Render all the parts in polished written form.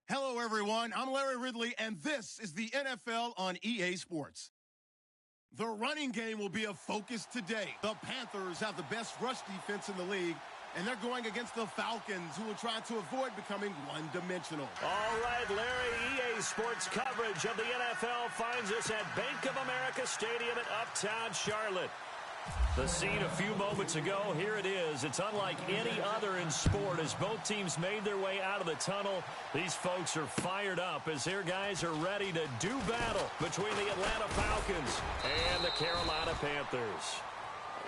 Hello, everyone. I'm Larry Ridley, and this is the NFL on EA Sports. The running game will be a focus today. The Panthers have the best rush defense in the league, and they're going against the Falcons, who will try to avoid becoming one-dimensional. All right, Larry, EA Sports coverage of the NFL finds us at Bank of America Stadium in Uptown Charlotte. The scene a few moments ago, here it is. It's unlike any other in sport as both teams made their way out of the tunnel. These folks are fired up as their guys are ready to do battle between the Atlanta Falcons and the Carolina Panthers.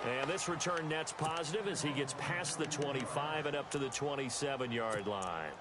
And this return net's positive as he gets past the 25 and up to the 27-yard line.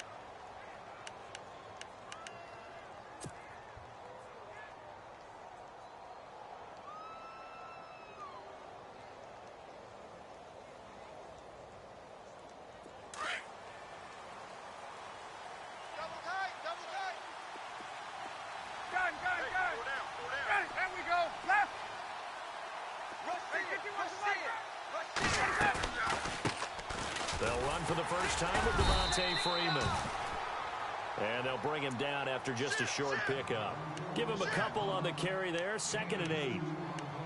They'll run for the first time with Devontae Freeman. And they'll bring him down after just a short pickup. Give him a couple on the carry there, 2nd and 8.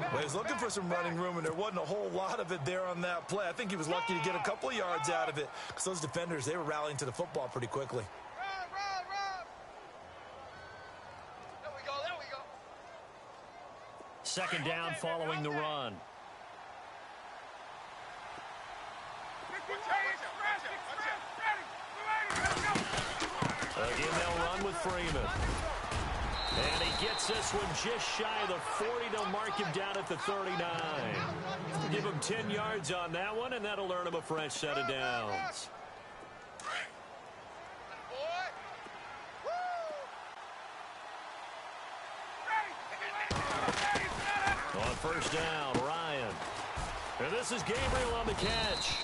Well, he was looking for some running room, and there wasn't a whole lot of it there on that play. I think he was lucky to get a couple of yards out of it because those defenders, they were rallying to the football pretty quickly. Run. There we go. 2nd down following the run. Again, they'll run with Freeman. And he gets this one just shy of the 40. They'll mark him down at the 39. Give him 10 yards on that one, and that'll earn him a fresh set of downs. On 1st down, Ryan. And this is Gabriel on the catch.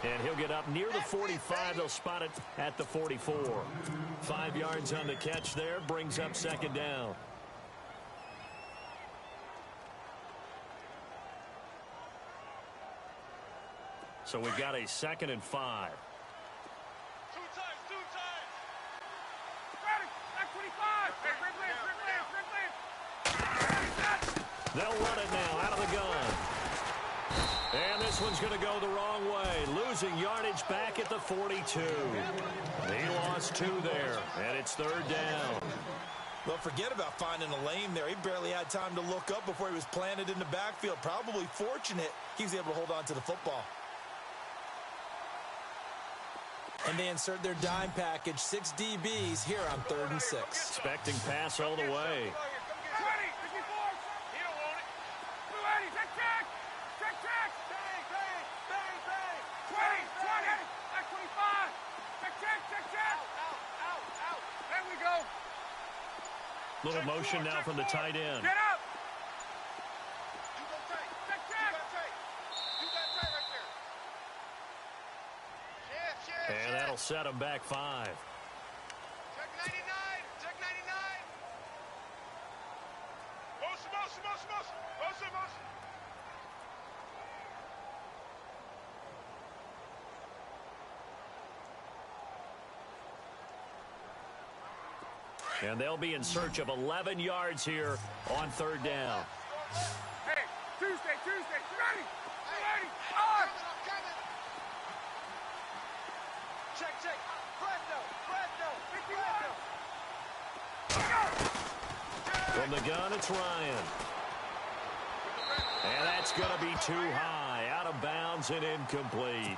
And he'll get up near the 45. They'll spot it at the 44. 5 yards on the catch there. Brings up 2nd down. So we've got a 2nd and 5. Two times. Ready. Back 25. They'll run it now out of the gun. And this one's going to go the wrong way. Losing yardage back at the 42. He lost 2 there, and it's 3rd down. Well, forget about finding a lane there. He barely had time to look up before he was planted in the backfield. Probably fortunate he was able to hold on to the football. And they insert their dime package, 6 DBs here on 3rd and 6. Expecting pass all the way. 20. He don't want it. 280. Check. Bang. 20. Back 25. Check. Out. There we go. Little motion now from the tight end. Get up. You go tight. Check. You got tight right there. Shift. And that'll set him back 5. Check 99. Motion. And they'll be in search of 11 yards here on 3rd down. Hey, Tuesday. Ready. I'm coming. Check. From the gun, it's Ryan. And that's going to be too high, out of bounds and incomplete.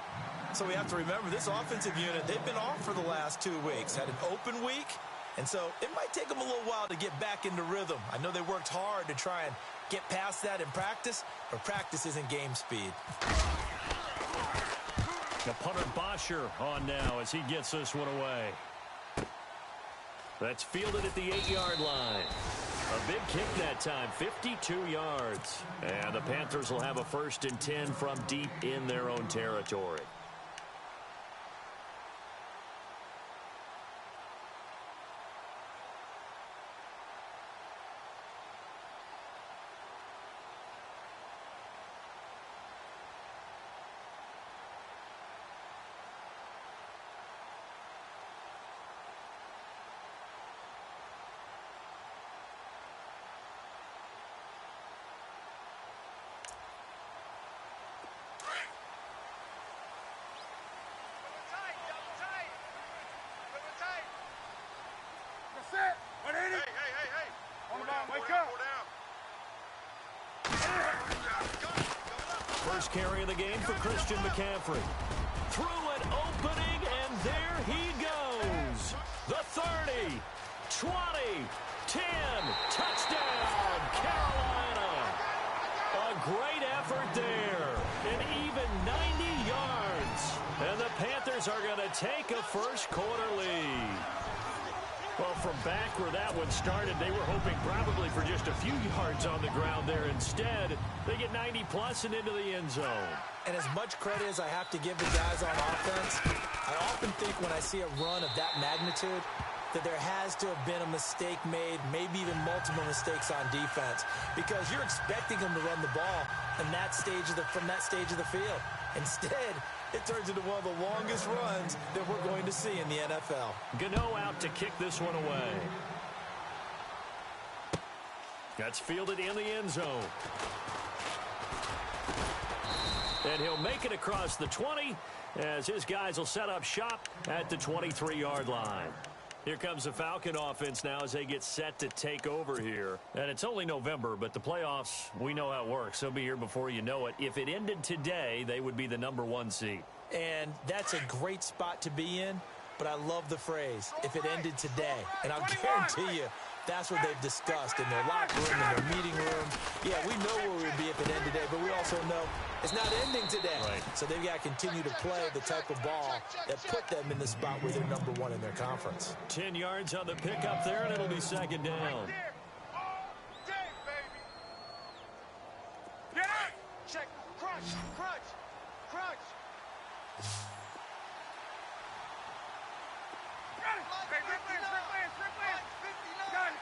So we have to remember this offensive unit, they've been off for the last 2 weeks. Had an open week, and so it might take them a little while to get back into rhythm. I know they worked hard to try and get past that in practice, but practice isn't game speed. The punter Bosher on now as he gets this one away. That's fielded at the 8-yard line. A big kick that time, 52 yards. And the Panthers will have a 1st and 10 from deep in their own territory. first carry of the game for Christian McCaffrey. Through an opening, and there he goes. The 30, 20, 10, touchdown, Carolina. A great effort there, an even 90 yards. And the Panthers are going to take a first quarter lead. Well, from back where that one started, they were hoping probably for just a few yards on the ground there. Instead, they get 90-plus and into the end zone. And as much credit as I have to give the guys on offense, I often think when I see a run of that magnitude that there has to have been a mistake made, maybe even multiple mistakes on defense, because you're expecting them to run the ball in that stage from that stage of the field. Instead, it turns into one of the longest runs that we're going to see in the NFL. Gano out to kick this one away. That's fielded in the end zone. And he'll make it across the 20 as his guys will set up shop at the 23-yard line. Here comes the Falcon offense now as they get set to take over here. And it's only November, but the playoffs, we know how it works. They'll be here before you know it. If it ended today, they would be the #1 seed. And that's a great spot to be in, but I love the phrase, if it ended today. And I'll guarantee you, that's what they've discussed in their locker room, in their meeting room. Yeah, we know where we'd be if it ended today, but we also know it's not ending today. Right. So they've got to continue to play the type of ball that put them in the spot where they're #1 in their conference. 10 yards on the pickup there, and it'll be second down. Get out! Check. Crunch. Crunch. Crunch. Got it! Hey, Rick Lance! Gun!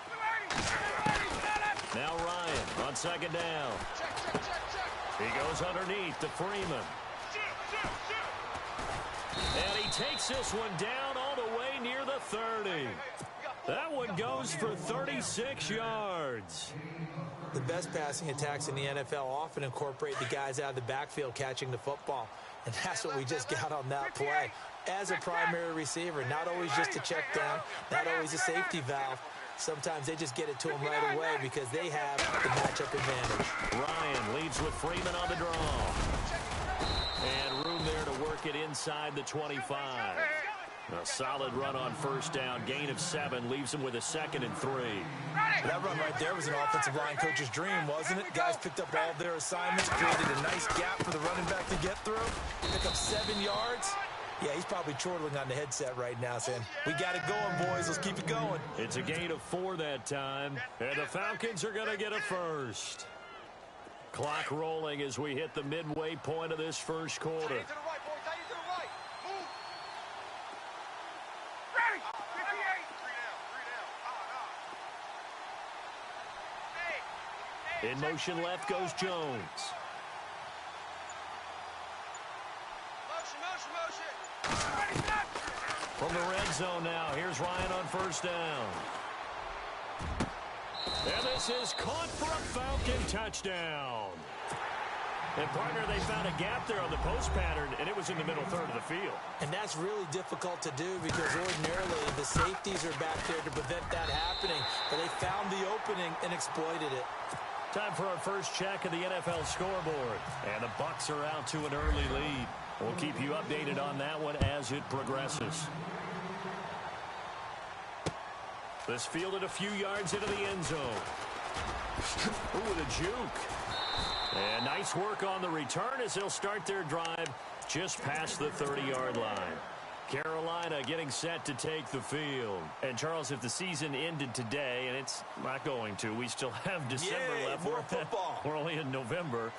280! Got it! Now Ryan on second down. Check. He goes underneath to Freeman. Shoot! And he takes this one down all the way near the 30. That one goes for 36 yards. The best passing attacks in the NFL often incorporate the guys out of the backfield catching the football. And that's what we just got on that play. As a primary receiver, not always just a check down, not always a safety valve. Sometimes they just get it to him right away because they have the matchup advantage. Ryan leads with Freeman on the draw. And room there to work it inside the 25. A solid run on first down. Gain of 7 leaves him with a 2nd and 3. That run right there was an offensive line coach's dream, wasn't it? Guys picked up all of their assignments, created a nice gap for the running back to get through. Pick up 7 yards. Yeah, he's probably chortling on the headset right now saying, we got it going, boys. Let's keep it going. It's a gain of 4 that time. And the Falcons are going to get a first. Clock rolling as we hit the midway point of this first quarter. To the right, boys. Now you to the right. Move. Ready! 58! 3 down. In motion left goes Jones. Motion. From the red zone now, here's Ryan on first down. And this is caught for a Falcon touchdown. And, partner, they found a gap there on the post pattern, and it was in the middle third of the field. And that's really difficult to do because ordinarily the safeties are back there to prevent that happening. But they found the opening and exploited it. Time for our first check of the NFL scoreboard. And the Bucs are out to an early lead. We'll keep you updated on that one as it progresses. This fielded a few yards into the end zone. Ooh, with a juke. And nice work on the return as they'll start their drive just past the 30-yard line. Carolina getting set to take the field. And, Charles, if the season ended today, and it's not going to, we still have December left. More football. We're only in November.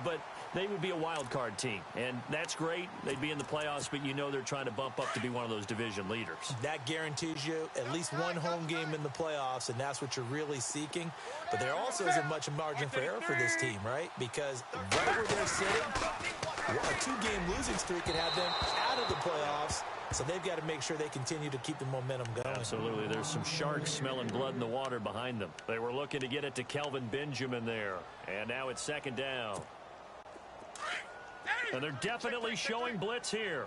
But they would be a wild card team. And that's great. They'd be in the playoffs, but you know they're trying to bump up to be one of those division leaders. That guarantees you at least one home game in the playoffs, and that's what you're really seeking. But there also isn't much margin for error for this team, right? Because right where they're sitting, a 2-game losing streak could have them out of the playoffs. So they've got to make sure they continue to keep the momentum going. Absolutely. There's some sharks smelling blood in the water behind them. They were looking to get it to Kelvin Benjamin there. And now it's second down. And they're definitely showing blitz here.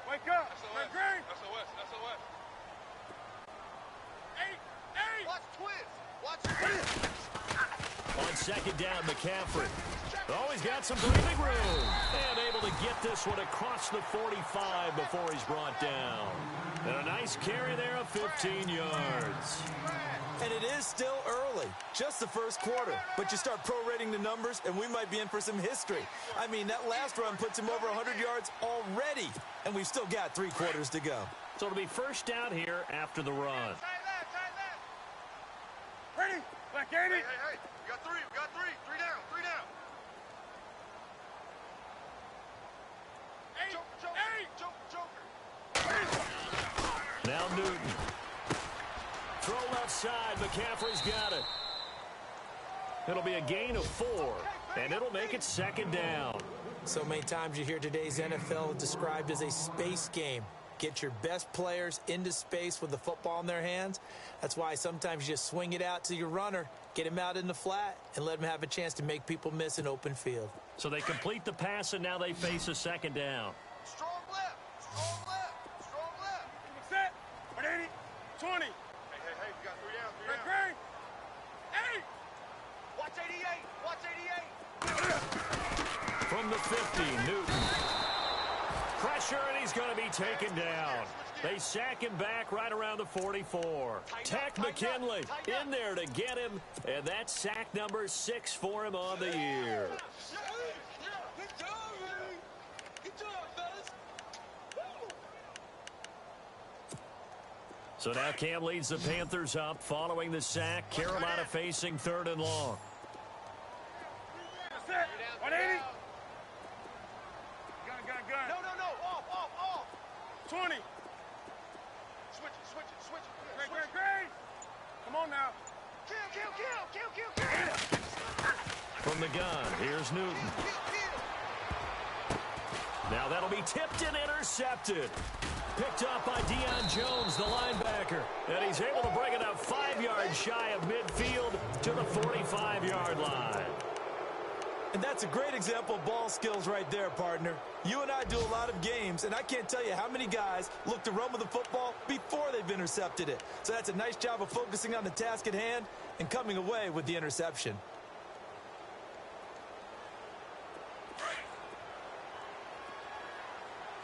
Wake up! We're green! Watch twist. second down, McCaffrey. Oh, he's got some breathing room. And able to get this one across the 45 before he's brought down. And a nice carry there of 15 yards. And it is still early, just the first quarter. But you start prorating the numbers, and we might be in for some history. I mean, that last run puts him over 100 yards already, and we've still got 3 quarters to go. So it'll be first down here after the run. Ready? Back, Andy. Hey. We got 3. We got 3. 3 down. 3 down. Joker. Now Newton. Throw left side. McCaffrey's got it. It'll be a gain of 4, and it'll make it second down. So many times you hear today's NFL described as a space game. Get your best players into space with the football in their hands. That's why sometimes you just swing it out to your runner, get him out in the flat, and let him have a chance to make people miss an open field. So they complete the pass, and now they face a second down. Strong left. Strong left. Strong left. Set. 180. 20. Hey. We got 3 down. 3 down. Great. 8. Watch 88. Watch 88. From the 50, Newton. Pressure, and he's going to be taken down. They sack him back right around the 44. Tech McKinley in there to get him, and that's sack number 6 for him on the year. Good job, man. Good job, fellas. So now Cam leads the Panthers up following the sack. Carolina facing 3rd and long. Set. 180. Gun. No. Off. 20. Switch it. Great. Come on now. Kill. From the gun, here's Newton. Now that'll be tipped and intercepted. Picked up by Deion Jones, the linebacker. And he's able to bring it up 5 yards shy of midfield to the 45-yard line. And that's a great example of ball skills right there, partner. You and I do a lot of games, and I can't tell you how many guys look to run with the football before they've intercepted it. So that's a nice job of focusing on the task at hand and coming away with the interception.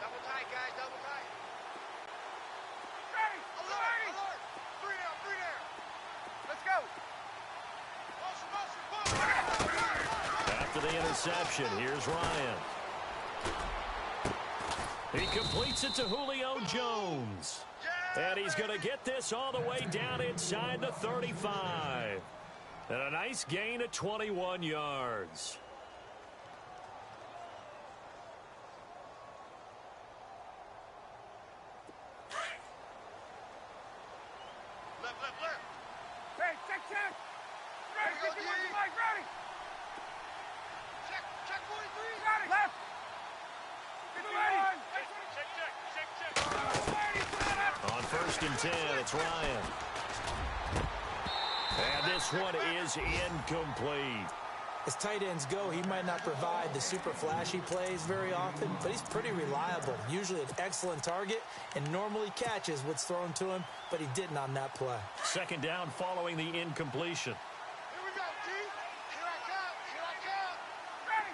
Double tight, guys. Double tight. Ready. Alert. 3 down. Let's go. Motion. After the interception, here's Ryan. He completes it to Julio Jones. And he's going to get this all the way down inside the 35. And a nice gain of 21 yards. Left. Hey, check. Ready. There you go, Get your D. mic ready. Check 43. Got it. Left. Check. On 1st and 10, it's Ryan. And this one is incomplete. As tight ends go, he might not provide the super flashy plays very often, but he's pretty reliable. Usually an excellent target and normally catches what's thrown to him, but he didn't on that play. Second down following the incompletion. Here we go, T. Here I come. Ready.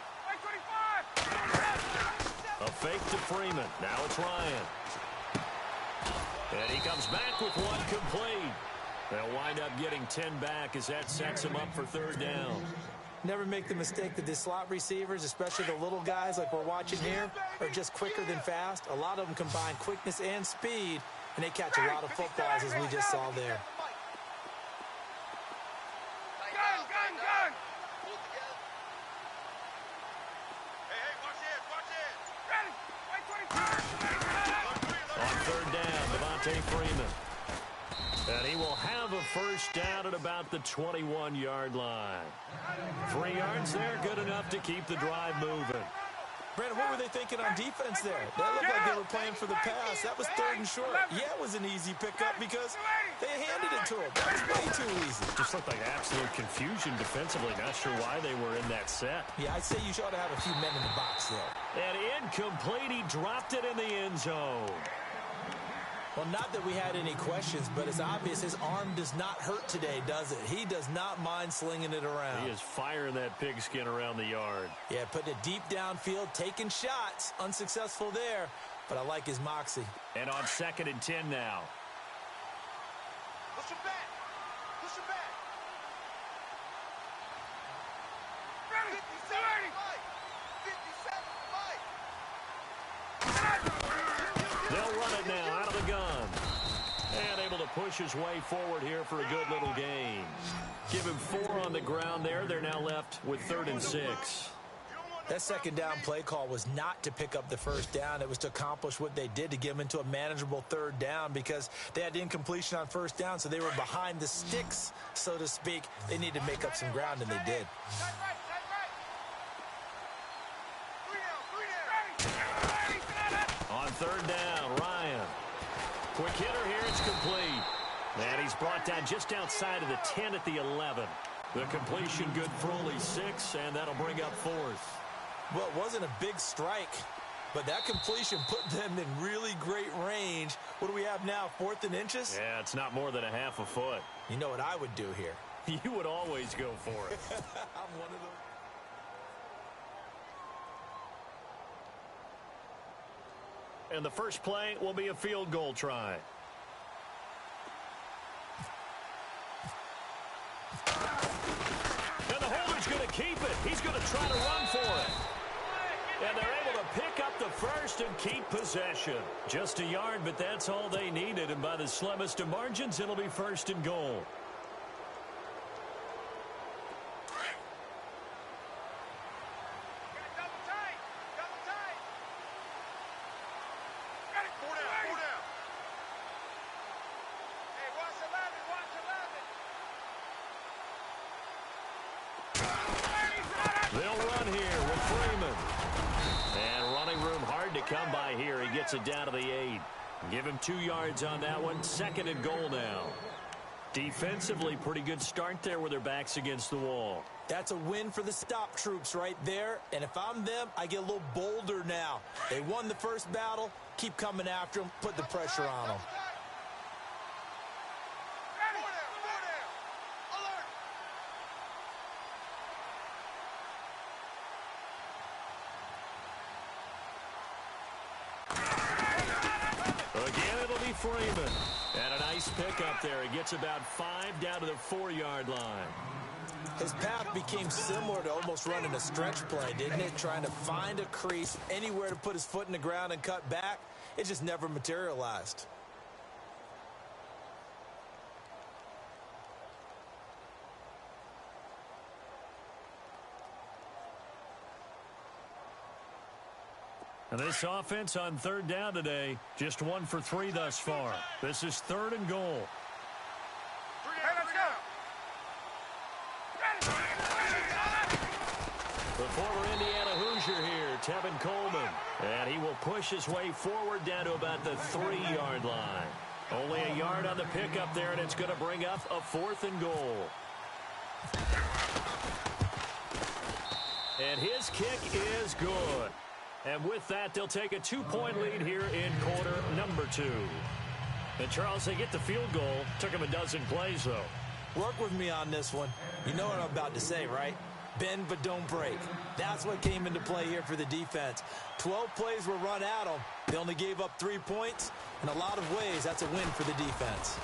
25. A fake to Freeman. Now it's Ryan. And he comes back with one complete. They'll wind up getting 10 back as that sets him up for 3rd down. Never make the mistake that the slot receivers, especially the little guys like we're watching here, are just quicker than fast. A lot of them combine quickness and speed, and they catch a lot of footballs as we just saw there. Gun. Pull it together. Hey, watch it. Ready. On 3rd down, Devontae Freeman. And he will have a first down at about the 21-yard line. 3 yards there, good enough to keep the drive moving. Brandon, what were they thinking on defense there? That looked like they were playing for the pass. That was 3rd and short. Yeah, it was an easy pickup because they handed it to him. That was way too easy. Just looked like absolute confusion defensively. Not sure why they were in that set. Yeah, I'd say you ought to have a few men in the box there. And incomplete. He dropped it in the end zone. Well, not that we had any questions, but it's obvious his arm does not hurt today, does it? He does not mind slinging it around. He is firing that pigskin around the yard. Yeah, putting it deep downfield, taking shots. Unsuccessful there, but I like his moxie. And on 2nd and 10 now. Push him back. Push him back. Ready. 57 fight. 57 fight. They'll run it now out of the gun. And able to push his way forward here for a good little gain. Give him 4 on the ground there. They're now left with 3rd and 6. That second down play call was not to pick up the first down. It was to accomplish what they did, to get them into a manageable 3rd down, because they had incompletion on 1st down, so they were behind the sticks, so to speak. They needed to make up some ground, and they did. On 3rd down, Ryan. Quick hitter here, it's complete. And he's brought down just outside of the 10 at the 11. The completion good for only 6, and that'll bring up 4th. Well, it wasn't a big strike, but that completion put them in really great range. What do we have now, 4th and inches? Yeah, it's not more than a half a foot. You know what I would do here? You would always go for it. I'm one of those. And the first play will be a field goal try. And the holder's going to keep it. He's going to try to run for it. And they're able to pick up the first and keep possession. Just a yard, but that's all they needed. And by the slimmest of margins, it'll be 1st and goal. They'll run here with Freeman. And running room hard to come by here. He gets it down to the 8. Give him 2 yards on that one. 2nd and goal now. Defensively, pretty good start there with their backs against the wall. That's a win for the stop troops right there. And if I'm them, I get a little bolder now. They won the first battle. Keep coming after them. Put the pressure on them. Again, it'll be Freeman. And a nice pickup there. He gets about 5 down to the 4-yard line. His path became similar to almost running a stretch play, didn't it? Trying to find a crease, anywhere to put his foot in the ground and cut back. It just never materialized. And this offense on 3rd down today, just 1 for 3 thus far. This is 3rd and goal. The former Indiana Hoosier here, Tevin Coleman. And he will push his way forward down to about the 3-yard line. Only a yard on the pickup there, and it's going to bring up a 4th and goal. And his kick is good. And with that, they'll take a 2-point lead here in quarter number 2. And, Charles, they get the field goal. Took them a dozen plays, though. Work with me on this one. You know what I'm about to say, right? Bend but don't break. That's what came into play here for the defense. 12 plays were run at them. They only gave up 3 points. In a lot of ways, that's a win for the defense.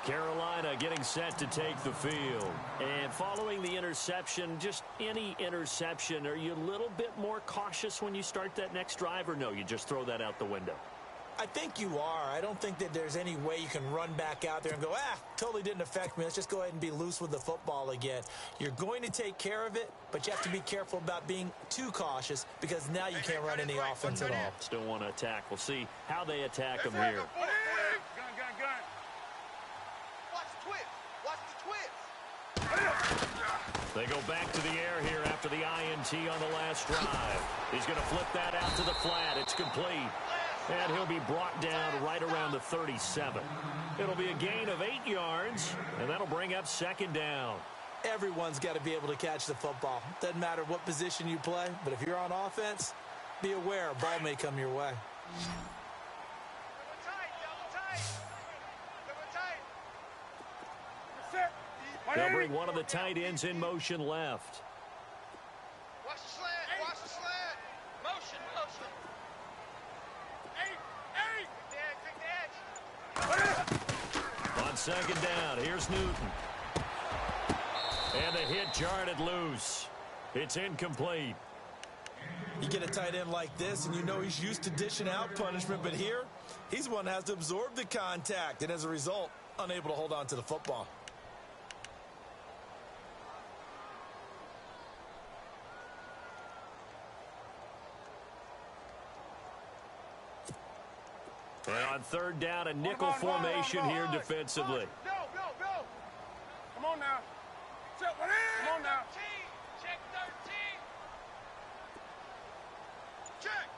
Carolina getting set to take the field. And following the interception, just any interception, are you a little bit more cautious when you start that next drive, or no, you just throw that out the window? I think you are. I don't think that there's any way you can run back out there and go, totally didn't affect me. Let's just go ahead and be loose with the football again. You're going to take care of it, but you have to be careful about being too cautious, because now you can't run any offense at all. Still want to attack. We'll see how they attack them here. Gun. Watch the twist. They go back to the air here after the INT on the last drive. He's going to flip that out to the flat. It's complete. And he'll be brought down right around the 37. It'll be a gain of 8 yards, and that'll bring up 2nd down. Everyone's got to be able to catch the football. Doesn't matter what position you play, but if you're on offense, Be aware, a ball may come your way. They'll bring one of the tight ends in motion left. Watch the slant. Watch the slant. Motion, motion. Take the edge. On second down, here's Newton. And the hit jarred it loose. It's incomplete. You get a tight end like this, and you know he's used to dishing out punishment, but here, he's the one that has to absorb the contact, and as a result, unable to hold on to the football. And on third down, a nickel formation here defensively. Go. Come on now. Come on now. Check 13. Check.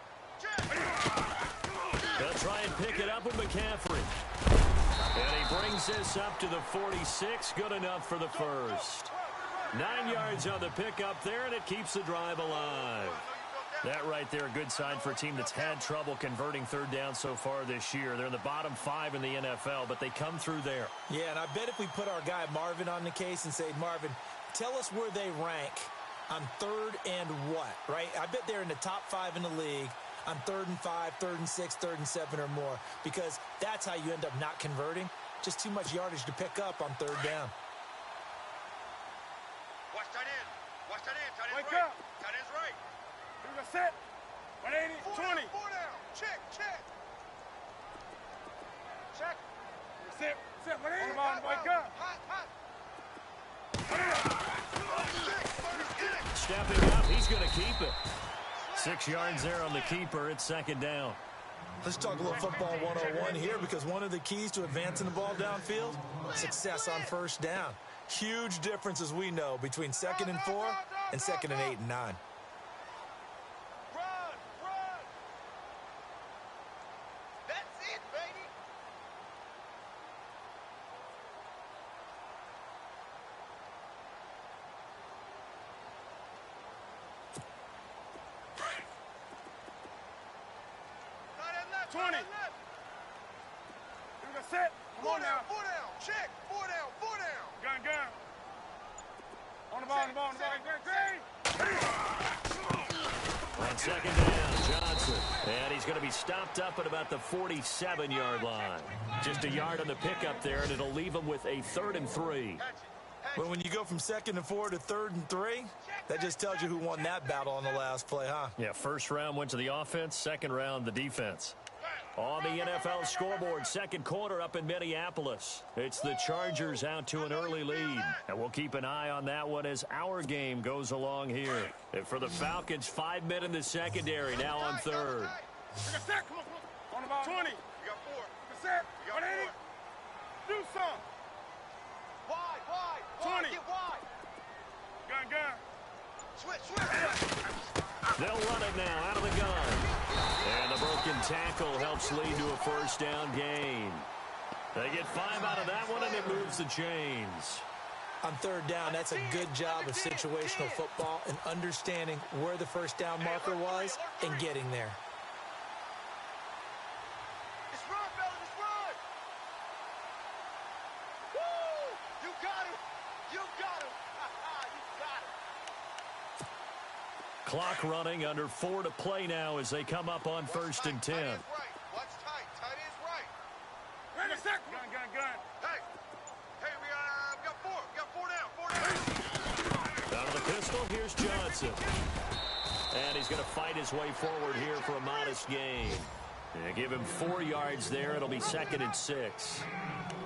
They'll try and pick it up with McCaffrey. And he brings this up to the 46. Good enough for the first. 9 yards on the pickup there, and it keeps the drive alive. That right there, a good sign for a team that's had trouble converting third down so far this year. They're in the bottom 5 in the NFL, but they come through there. Yeah, and I bet if we put our guy Marvin on the case and say, Marvin, tell us where they rank on third and what, right? I bet they're in the top 5 in the league on 3rd and 5, 3rd and 6, 3rd and 7 or more, because that's how you end up not converting. Just too much yardage to pick up on third down. Watch tight end. Watch tight end. Tight end's Wake right. up. Tight end's right. Here's a set. 180, 20. 4 down. Check. Sit. 180. Wake up. Hot. Stepping up, he's going to keep it. 6 yards there on the keeper. It's second down. Let's talk a little football 101 here, because one of the keys to advancing the ball downfield, success on first down. Huge difference, as we know, between 2nd and 4 and 2nd and 8 and 9. Run. That's it, baby. Tight end left. 20. Here's a set. Come on now. 4 down. Check. 4 down. Gun. On the ball. On second down, Johnson. And he's going to be stopped up at about the 47-yard line. Just a yard on the pickup there, and it'll leave him with a 3rd and 3. But when you go from 2nd and 4 to 3rd and 3, that just tells you who won that battle on the last play, huh? Yeah, first round went to the offense, second round the defense. On the NFL scoreboard, second quarter up in Minneapolis. It's the Chargers out to an early lead. And we'll keep an eye on that one as our game goes along here. And for the Falcons, 5 men in the secondary, now on third. Here's a set. Come on. On the ball. 20. You got 4. Here's a set. You got 180. Do something. Wide. 20. Get wide. Gun. Switch. They'll run it now out of the gun. And the broken tackle helps lead to a first down gain. They get 5 out of that one, and it moves the chains. On third down, that's a good job of situational football and understanding where the first down marker was and getting there. Just run, fellas. Just run. Woo! You got him. You got him. Clock running, under 4 to play now as they come up on 1st and 10. Tight end's right. Watch tight. Tight end's right. Ready, set. Gun. Hey, we got 4. We got 4 down. Out of the pistol, here's Johnson. And he's going to fight his way forward here for a modest gain. Yeah, give him 4 yards there. It'll be 2nd and 6.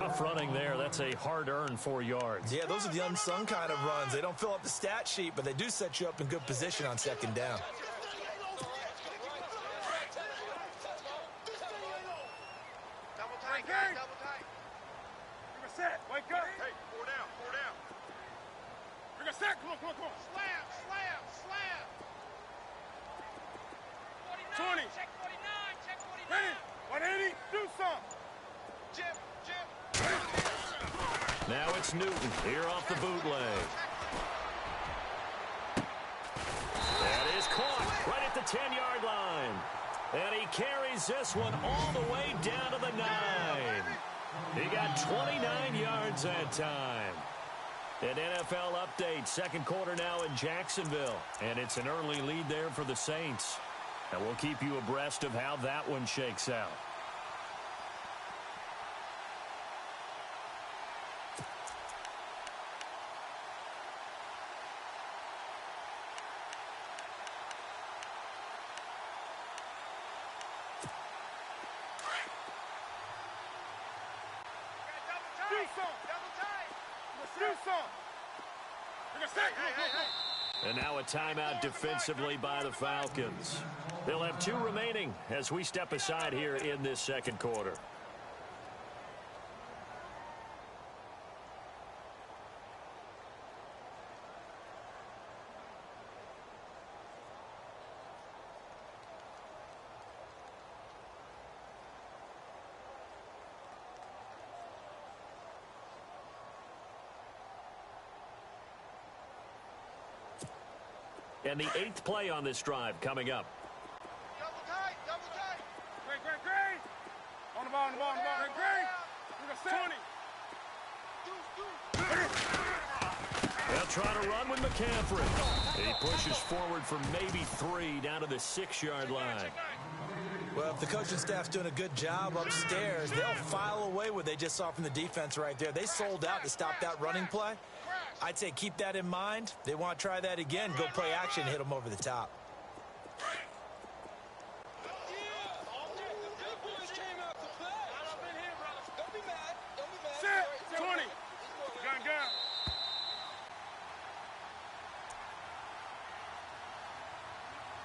Tough running there. That's a hard-earned 4 yards. Yeah, those are the unsung kind of runs. They don't fill up the stat sheet, but they do set you up in good position on second down. Double tight, guys. Double tight. Here's a set. Wake up. Hey, 4 down. Here's a set. Come on. Slam. 20. Check 49. Ready. 180. Do something. Jim. Now it's Newton here off the bootleg. That is caught right at the 10-yard line. And he carries this one all the way down to the 9. He got 29 yards that time. An NFL update, second quarter now in Jacksonville. And it's an early lead there for the Saints. And we'll keep you abreast of how that one shakes out. And now a timeout defensively by the Falcons. They'll have 2 remaining as we step aside here in this second quarter. And the 8th play on this drive coming up. Double tight, double tight. Great. On the ball. Great. We got 20. They'll try to run with McCaffrey. He pushes forward for maybe 3 down to the 6-yard line. Well, if the coaching staff's doing a good job upstairs, they'll file away what they just saw from the defense right there. They sold out to stop that running play. I'd say keep that in mind. They want to try that again. Go play action, hit them over the top. Set. 20. Gun.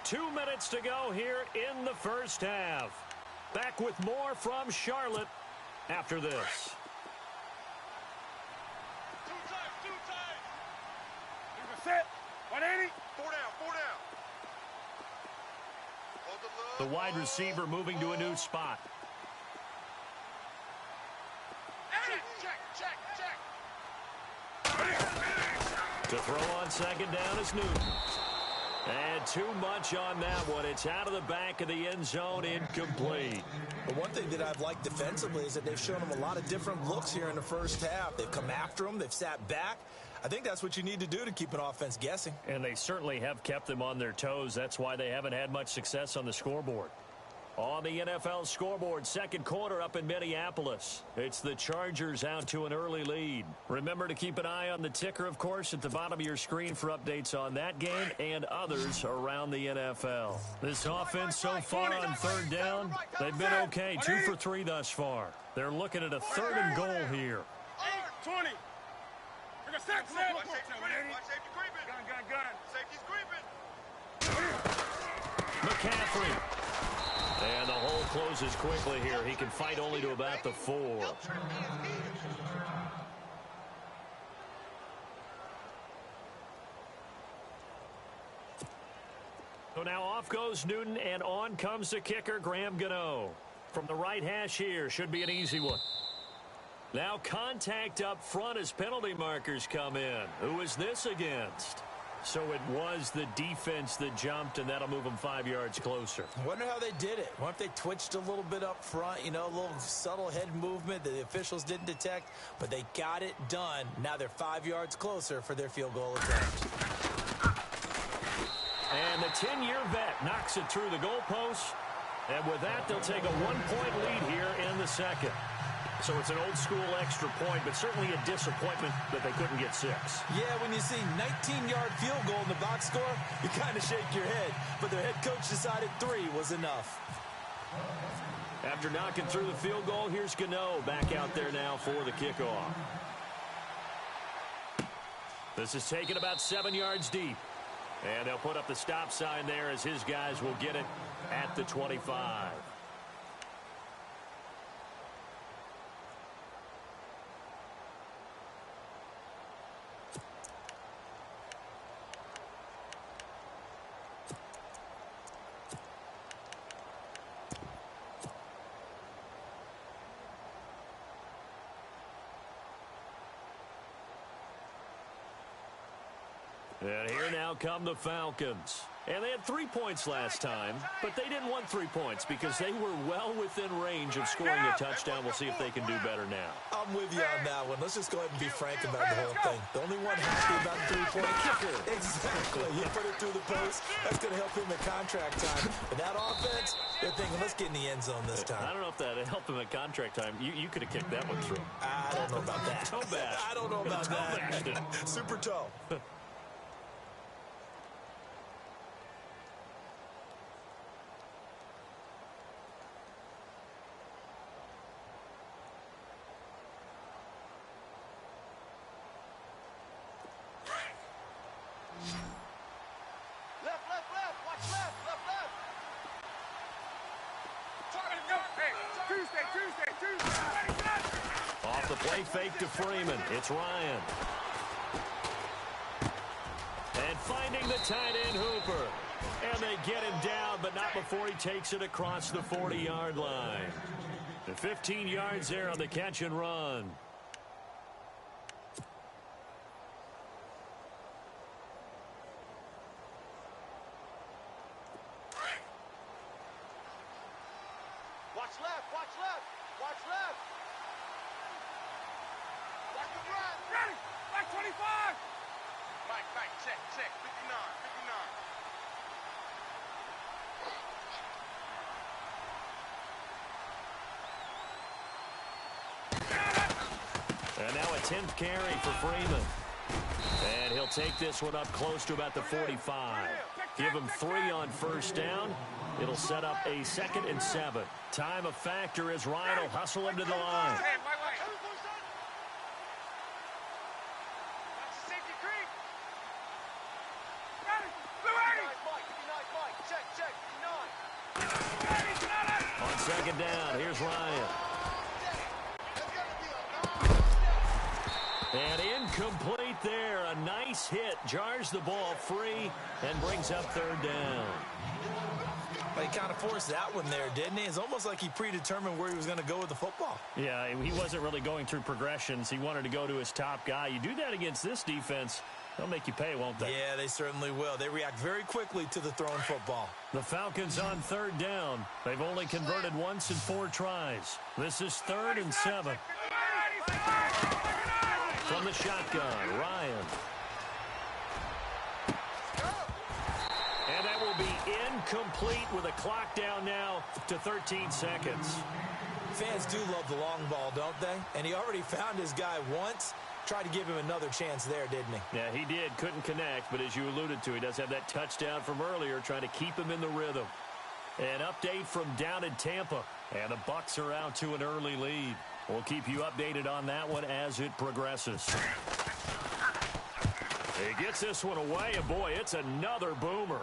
2 minutes to go here in the first half. Back with more from Charlotte after this. Set. 180. 4 down. The wide receiver moving to a new spot. Check. To throw on second down is Newton. And too much on that one. It's out of the back of the end zone, incomplete. But one thing that I've liked defensively is that they've shown them a lot of different looks here in the first half. They've come after them. They've sat back. I think that's what you need to do to keep an offense guessing. And they certainly have kept them on their toes. That's why they haven't had much success on the scoreboard. On the NFL scoreboard, second quarter up in Minneapolis. It's the Chargers out to an early lead. Remember to keep an eye on the ticker, of course, at the bottom of your screen for updates on that game and others around the NFL. This offense so far on third down, they've been okay. 2 for 3 thus far. They're looking at a 3rd and goal here. 20. We got 6. Watch safety creeping. Gun. Safety's creeping. McCaffrey. And the hole closes quickly here. He can fight only to about the 4. So now off goes Newton, and on comes the kicker, Graham Gano. From the right hash here, should be an easy one. Now contact up front as penalty markers come in. Who is this against? So it was the defense that jumped, and that'll move them 5 yards closer. I wonder how they did it. What if they twitched a little bit up front, a little subtle head movement that the officials didn't detect, but they got it done. Now they're 5 yards closer for their field goal attempt. And the 10-year vet knocks it through the goalpost. And with that, they'll take a 1-point lead here in the second. So it's an old-school extra point, but certainly a disappointment that they couldn't get 6. Yeah, when you see 19-yard field goal in the box score, you kind of shake your head. But their head coach decided 3 was enough. After knocking through the field goal, here's Gano back out there now for the kickoff. This is taken about 7 yards deep. And they'll put up the stop sign there as his guys will get it at the 25. And here now come the Falcons. And they had 3 points last time, but they didn't want 3 points because they were well within range of scoring a touchdown. We'll see if they can do better now. I'm with you on that one. Let's just go ahead and be frank about the whole thing. The only one happy about the three-point kicker. Exactly. You put it through the post. That's going to help him at contract time. But that offense, they're thinking, let's get in the end zone this time. I don't know if that helped him at contract time. You could have kicked that one through. I don't know about that. Toe bash. I don't know about Toe bashed that. it. Super toe. Off the play fake to Freeman. It's Ryan. And finding the tight end Hooper. And they get him down, but not before he takes it across the 40-yard line. The 15 yards there on the catch and run. Watch left, watch left, watch left. Watch the run. Ready! Back 25! Mike, check, 59, 59. And now a 10th carry for Freeman. And he'll take this one up close to about the 45. Give him 3 on first down. It'll set up a 2nd and 7. Time a factor as Ryan will hustle him to the line. Hey, wait. Safety creep. Ready! Blue 80! Mike, check, 59. On 2nd down, here's Ryan. And incomplete there. A nice hit. Jars the ball free and brings up 3rd down. Well, he kind of forced that one there, didn't he? It's almost like he predetermined where he was going to go with the football. Yeah, he wasn't really going through progressions. He wanted to go to his top guy. You do that against this defense, they'll make you pay, won't they? Yeah, they certainly will. They react very quickly to the thrown football. The Falcons on 3rd down. They've only converted once in 4 tries. This is 3rd and 7. From the shotgun, Ryan. And that will be incomplete with a clock down now to 13 seconds. Fans do love the long ball, don't they? And he already found his guy once. Tried to give him another chance there, didn't he? Yeah, he did. Couldn't connect, but as you alluded to, he does have that touchdown from earlier, trying to keep him in the rhythm. An update from down in Tampa. And the Bucs are out to an early lead. We'll keep you updated on that one as it progresses. He gets this one away, and boy, it's another boomer.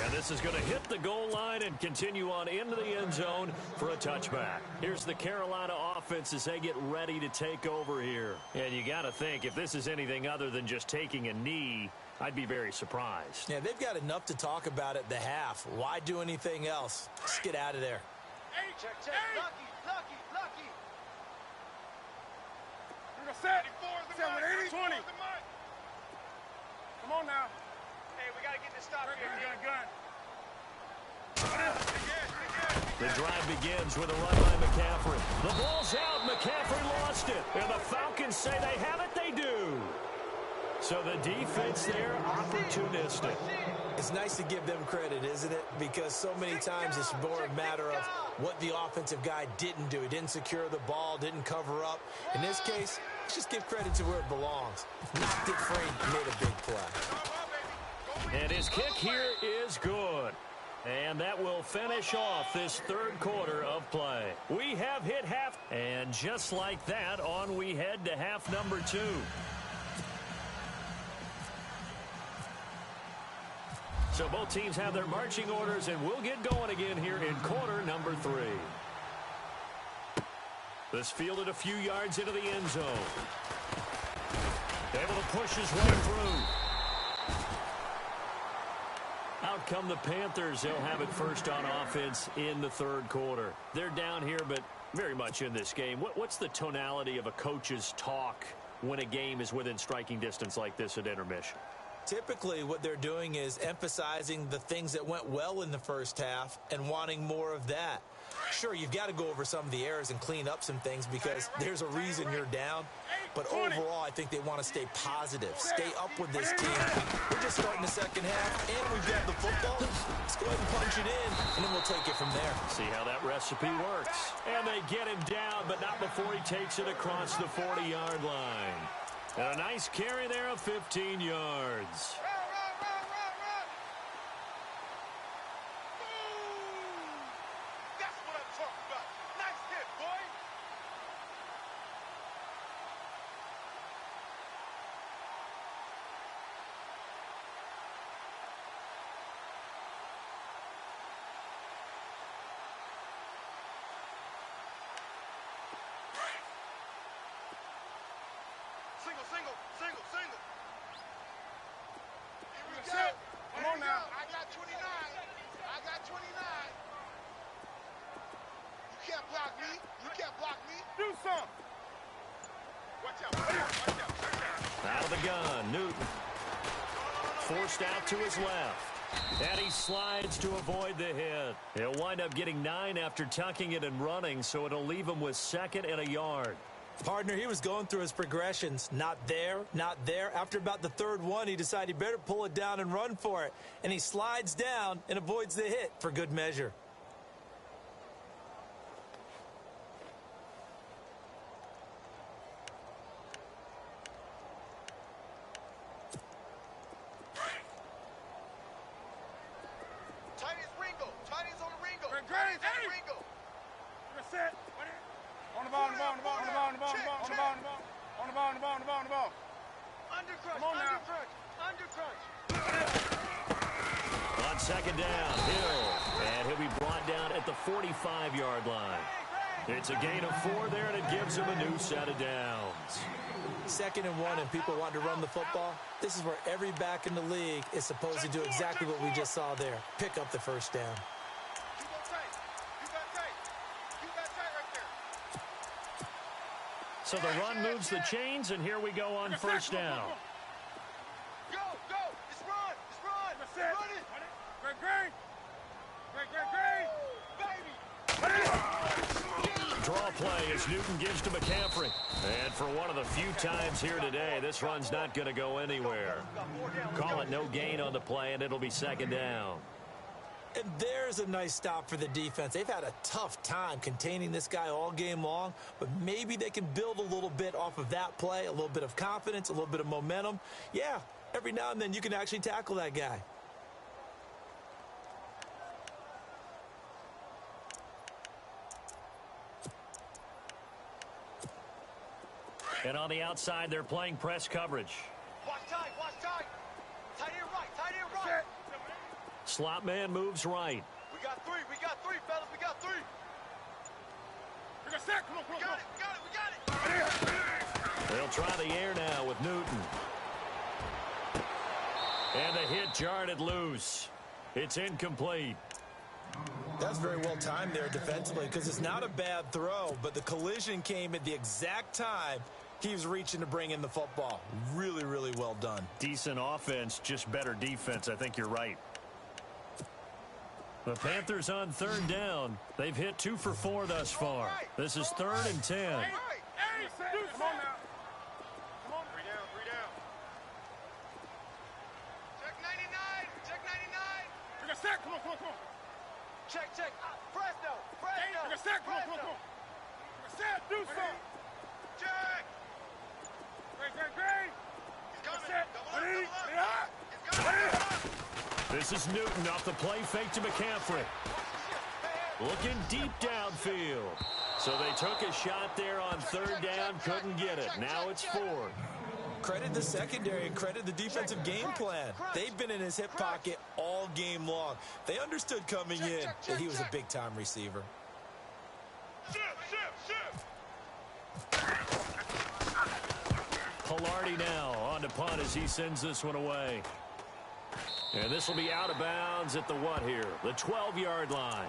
And this is going to hit the goal line and continue on into the end zone for a touchback. Here's the Carolina offense as they get ready to take over here. And you got to think, if this is anything other than just taking a knee, I'd be very surprised. Yeah, they've got enough to talk about at the half. Why do anything else? Just get out of there. Check. Lucky. We're going to set. 780. 20. Come on now. Hey, we got to get this stop here. Gun. The drive begins with a run by McCaffrey. The ball's out. McCaffrey lost it. And the Falcons say they have it. They do. So the defense there, opportunistic. It's nice to give them credit, isn't it? Because so many times it's more a matter of what the offensive guy didn't do. He didn't secure the ball, didn't cover up. In this case, let's just give credit to where it belongs. Knocked it free, made a big play. And his kick here is good. And that will finish off this 3rd quarter of play. We have hit half. And just like that, on we head to half number 2. So both teams have their marching orders, and we'll get going again here in quarter number 3. This fielded a few yards into the end zone. Able to push his way through. Out come the Panthers. They'll have it first on offense in the 3rd quarter. They're down here, but very much in this game. What's the tonality of a coach's talk when a game is within striking distance like this at intermission? Typically, what they're doing is emphasizing the things that went well in the first half and wanting more of that. Sure, you've got to go over some of the errors and clean up some things because there's a reason you're down. But overall, I think they want to stay positive, stay up with this team. We're just starting the second half, and we've got the football. Let's go ahead and punch it in, and then we'll take it from there. See how that recipe works. And they get him down, but not before he takes it across the 40-yard line. And a nice carry there of 15 yards. That's what I'm talking about. Nice hit, boy. Single, single, single, single. Here we go. Come on now. I got 29. I got 29. You can't block me. You can't block me. Do something. Watch out. Watch out. Watch out. Watch out. Out of the gun, Newton. Forced out to his left. And he slides to avoid the hit. He'll wind up getting 9 after tucking it and running, so it'll leave him with 2nd and a yard. Partner, he was going through his progressions. Not there, not there. After about the 3rd one, he decided he better pull it down and run for it. And he slides down and avoids the hit for good measure. Tight as Ringo. Tight as on Ringo. Great, Tight as hey. on Ringo. You're set. On the ball, on the ball, on the ball, on the ball, on the ball, on the ball, on the ball, on the ball, on the ball, on the ball, on the ball. Under crunch. Come on now. Under crunch. Under crunch. On 2nd down, Hill. And he'll be brought down at the 45-yard line. It's a gain of 4 there, and it gives him a new set of downs. 2nd and 1, and people want to run the football. This is where every back in the league is supposed to do exactly what we just saw there. Pick up the 1st down. You go tight. You got tight. You got tight right there. So the run moves the chains, and here we go on 1st down. Go, go. It's run. It's run. That's it. Run it. Great, great. Great, great, great. Draw play as Newton gives to McCaffrey. And for one of the few times here today, this run's not going to go anywhere. Call it no gain on the play, and it'll be 2nd down. And there's a nice stop for the defense. They've had a tough time containing this guy all game long, but maybe they can build a little bit off of that play, a little bit of confidence, a little bit of momentum. Yeah, every now and then you can actually tackle that guy. And on the outside, they're playing press coverage. Watch tight. Watch tight. Tight end right. Tight end right. Slot man moves right. We got 3. We got 3, fellas. We got 3. We got set. Come on, come on, We come got on. it. We got it. We got it. They'll try the air now with Newton. And the hit jarred it loose. It's incomplete. That's very well timed there defensively because it's not a bad throw, but the collision came at the exact time he was reaching to bring in the football. Really, really well done. Decent offense, just better defense. I think you're right. The Panthers on 3rd down. They've hit 2 for 4 thus far. This is 3rd and 10. Right. Hey, come on now. Come on. 3 down. 3 down. Check 99. Check 99. We got set. Come on, come on, come on. Check, check. Presto. Hey, Presto. we got set. Come on, come on, come on. We got set. Do something. Check. Great, great, great. He's We got coming. set. Double up, Ready? double up. Yeah. He's coming. This is Newton off the play fake to McCaffrey. Looking deep downfield. So they took a shot there on 3rd down, couldn't get it. Now it's 4th. Credit the secondary and credit the defensive game plan. They've been in his hip pocket all game long. They understood coming in that he was a big-time receiver. Pilardi now on to punt as he sends this one away. And this will be out of bounds at the what here? The 12-yard line.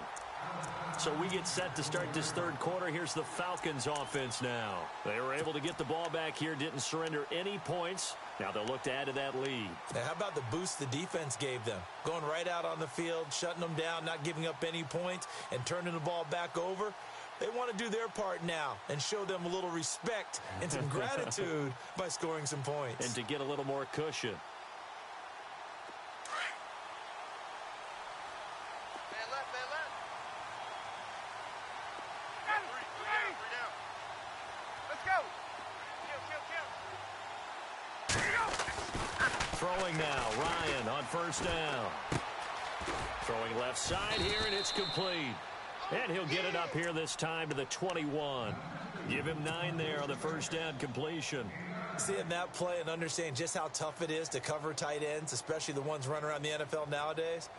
So we get set to start this third quarter. Here's the Falcons offense now. They were able to get the ball back here, didn't surrender any points. Now they'll look to add to that lead. Now, how about the boost the defense gave them? Going right out on the field, shutting them down, not giving up any points, and turning the ball back over. They want to do their part now and show them a little respect and some gratitude by scoring some points. And to get a little more cushion. Man left, man left. Three down. Let's go. Kill. Throwing now, Ryan on first down. Throwing left side here, and it's complete. And he'll get it up here this time to the 21. Give him 9 there on the first down completion. Seeing that play and understanding just how tough it is to cover tight ends, especially the ones running around the NFL nowadays,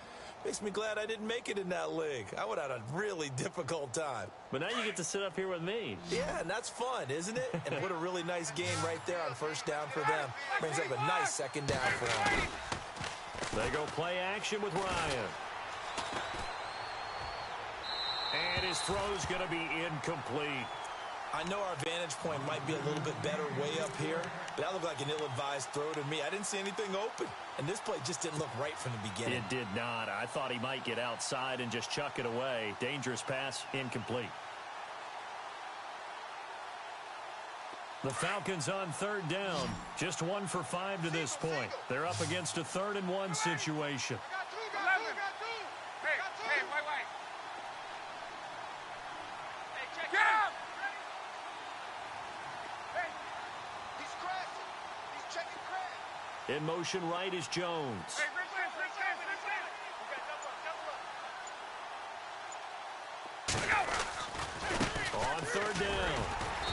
makes me glad I didn't make it in that league. I would have had a really difficult time. But now you get to sit up here with me. Yeah, and that's fun, isn't it? And what a really nice game right there on first down for them. Brings up a nice second down for them. They go play action with Ryan. And his throw's going to be incomplete. I know our vantage point might be a little bit better way up here, but that looked like an ill-advised throw to me. I didn't see anything open, and this play just didn't look right from the beginning. It did not. I thought he might get outside and just chuck it away. Dangerous pass, incomplete. The Falcons on third down. Just 1 for 5 to this point. They're up against a 3rd and 1 situation. In motion right is Jones. On third down,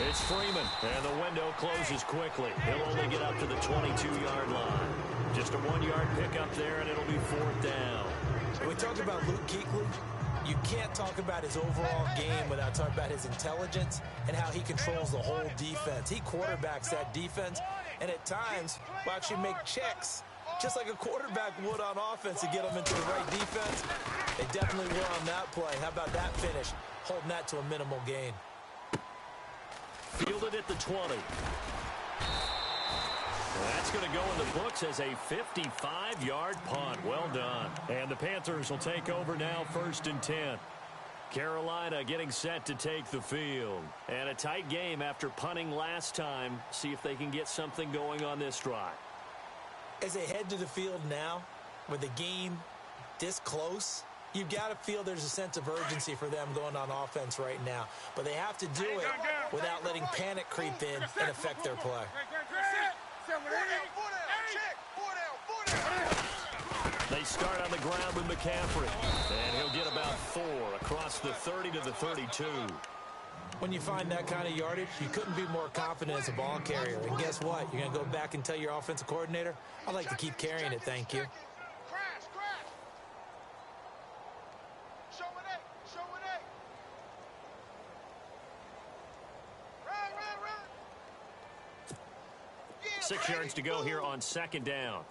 it's Freeman, and the window closes quickly. He'll only get up to the 22-yard line. Just a 1-yard pickup there, and it'll be 4th down. When we talk about Luke Kuechly, you can't talk about his overall game without talking about his intelligence and how he controls the whole defense. He quarterbacks that defense, and at times will actually make checks, just like a quarterback would on offense to get them into the right defense. They definitely were on that play. How about that finish? Holding that to a minimal gain. Fielded at the 20. That's going to go in the books as a 55-yard punt. Well done. And the Panthers will take over now, 1st and 10. Carolina getting set to take the field. And a tight game after punting last time. See if they can get something going on this drive. As they head to the field now, with the game this close, you've got to feel there's a sense of urgency for them going on offense right now. But they have to do it without letting panic creep in and affect their play. They start on the ground with McCaffrey. And he'll get about 4 across the 30 to the 32. When you find that kind of yardage, you couldn't be more confident as a ball carrier. And guess what? You're going to go back and tell your offensive coordinator, I'd like to keep carrying it, thank you. Show it. 6 yards to go here on 2nd down.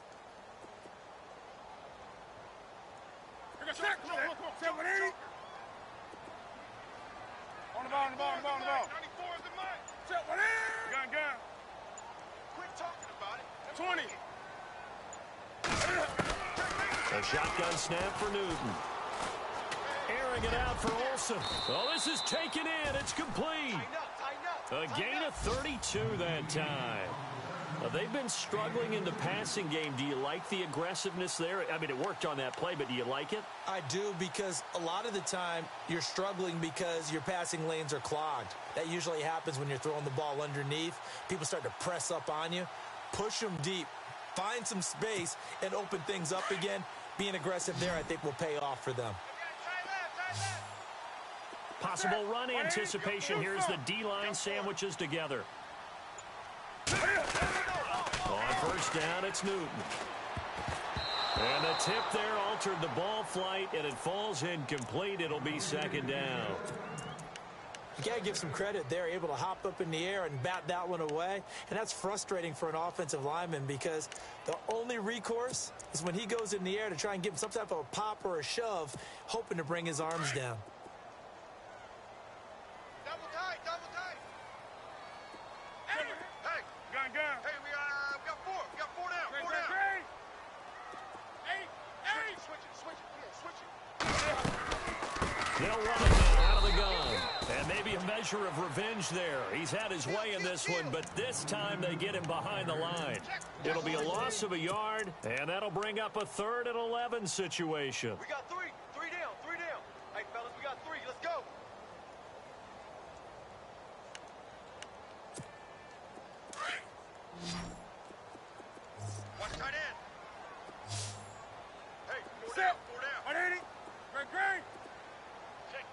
On the ball. 94 is the mic. Gun. Quit talking about it. 20. A shotgun snap for Newton. Airing it out for Olsen. Oh, this is taken in. It's complete. A gain of 32 that time. They've been struggling in the passing game. Do you like the aggressiveness there? I mean, it worked on that play, but do you like it? I do, because a lot of the time you're struggling because your passing lanes are clogged. That usually happens when you're throwing the ball underneath. People start to press up on you. Push them deep. Find some space and open things up again. Being aggressive there, I think, will pay off for them. Possible run anticipation. Here's the D-line sandwiches together. On first down, it's Newton. And the tip there altered the ball flight, and it falls incomplete. It'll be 2nd down. You got to give some credit there, able to hop up in the air and bat that one away. And that's frustrating for an offensive lineman, because the only recourse is when he goes in the air to try and give him some type of a pop or a shove, hoping to bring his arms down. They'll run it now out of the gun. And maybe a measure of revenge there. He's had his way in this one, but this time they get him behind the line. It'll be a loss of a yard, and that'll bring up a 3rd and 11 situation. We got 3. 3 down. 3 down. Hey, fellas, we got 3. Let's go. Watch tight end. Hey, 4 down. 4 down. 180. Green. Check.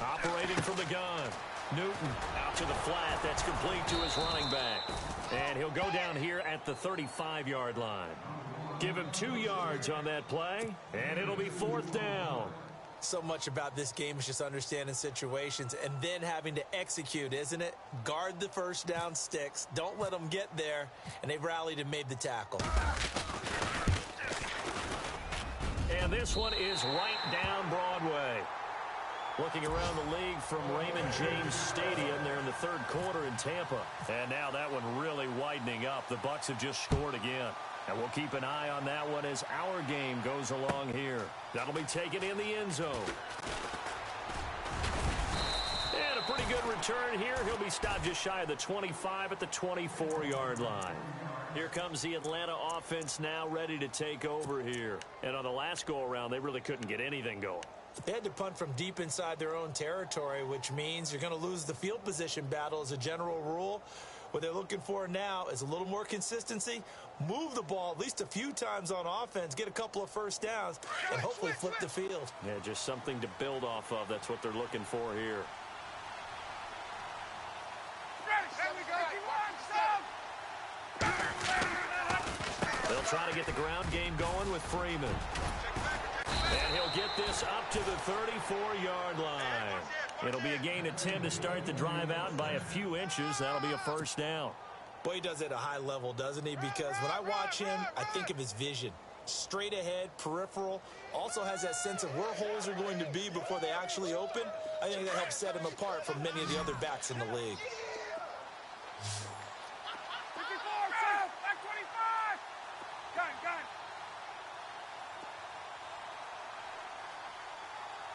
Operating from the gun. Newton out to the flat. That's complete to his running back. And he'll go down here at the 35-yard line. Give him 2 yards on that play, and it'll be 4th down. So much about this game is just understanding situations and then having to execute, isn't it? Guard the first down sticks. Don't let them get there. And they've rallied and made the tackle. And this one is right down Broadway. Looking around the league from Raymond James Stadium, they're in the 3rd quarter in Tampa. And now that one really widening up. The Bucs have just scored again. And we'll keep an eye on that one as our game goes along here. That'll be taken in the end zone. And a pretty good return here. He'll be stopped just shy of the 25 at the 24-yard line. Here comes the Atlanta offense now ready to take over here. And on the last go-around, they really couldn't get anything going. They had to punt from deep inside their own territory, which means you're going to lose the field position battle as a general rule. What they're looking for now is a little more consistency, move the ball at least a few times on offense, get a couple of first downs, and hopefully flip the field. Yeah, just something to build off of. That's what they're looking for here. They'll try to get the ground game going with Freeman. And he'll get this up to the 34-yard line. It'll be a gain of 10 to start the drive out, and by a few inches, that'll be a first down. Boy, he does it at a high level, doesn't he? Because when I watch him, I think of his vision. Straight ahead, peripheral, also has that sense of where holes are going to be before they actually open. I think that helps set him apart from many of the other backs in the league. Back 25. Gun.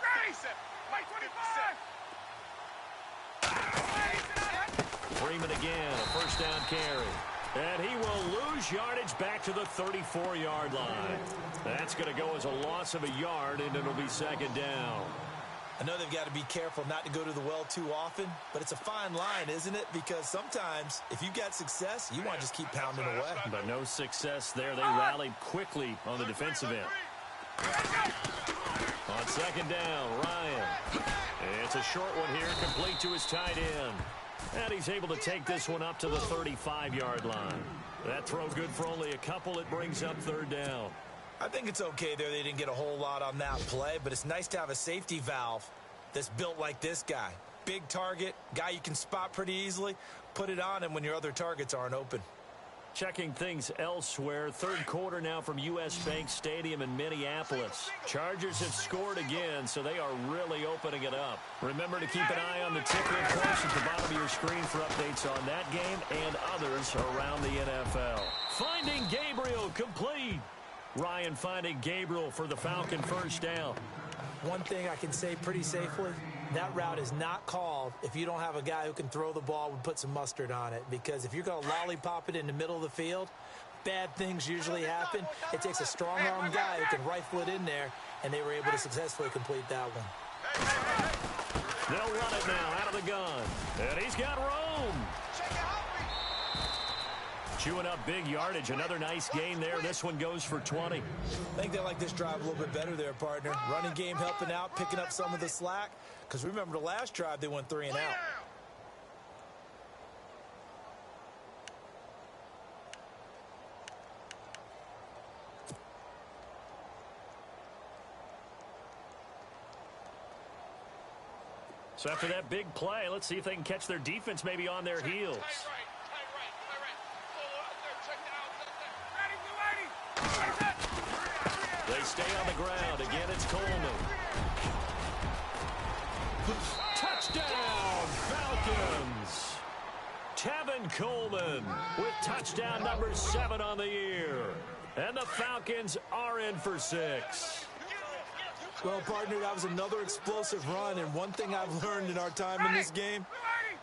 Ready. Wait, 25. Freeman again, a first down carry. And he will lose yardage back to the 34-yard line. That's going to go as a loss of a yard, and it'll be 2nd down. I know they've got to be careful not to go to the well too often, but it's a fine line, isn't it? Because sometimes, if you've got success, you want to just keep pounding away. But no success there. They rallied quickly on the defensive end. On 2nd down, Ryan. It's a short one here, complete to his tight end. And he's able to take this one up to the 35-yard line. That throw good for only a couple. It brings up 3rd down. I think it's okay there. They didn't get a whole lot on that play, but it's nice to have a safety valve that's built like this guy. Big target, guy you can spot pretty easily. Put it on him when your other targets aren't open. Checking things elsewhere. 3rd quarter now from U.S. Bank Stadium in Minneapolis. Chargers have scored again, so they are really opening it up. Remember to keep an eye on the ticker, of course, at the bottom of your screen for updates on that game and others around the NFL. Finding Gabriel, complete. Ryan finding Gabriel for the Falcon first down. One thing I can say pretty safely, that route is not called if you don't have a guy who can throw the ball and put some mustard on it. Because if you're going to lollipop it in the middle of the field, bad things usually happen. It takes a strong-arm guy who can rifle it in there, and they were able to successfully complete that one. They'll run it now out of the gun. And he's got room. Chewing up big yardage. Another nice gain there. This one goes for 20. I think they like this drive a little bit better there, partner. Running game helping out, picking up some of the slack. Because remember the last drive, they went 3 and out. So after that big play, let's see if they can catch their defense maybe on their heels. They stay on the ground. Again, it's Coleman. Touchdown, Falcons. Tevin Coleman with touchdown number 7 on the year. And the Falcons are in for 6. Well, partner, that was another explosive run, and one thing I've learned in our time in this game,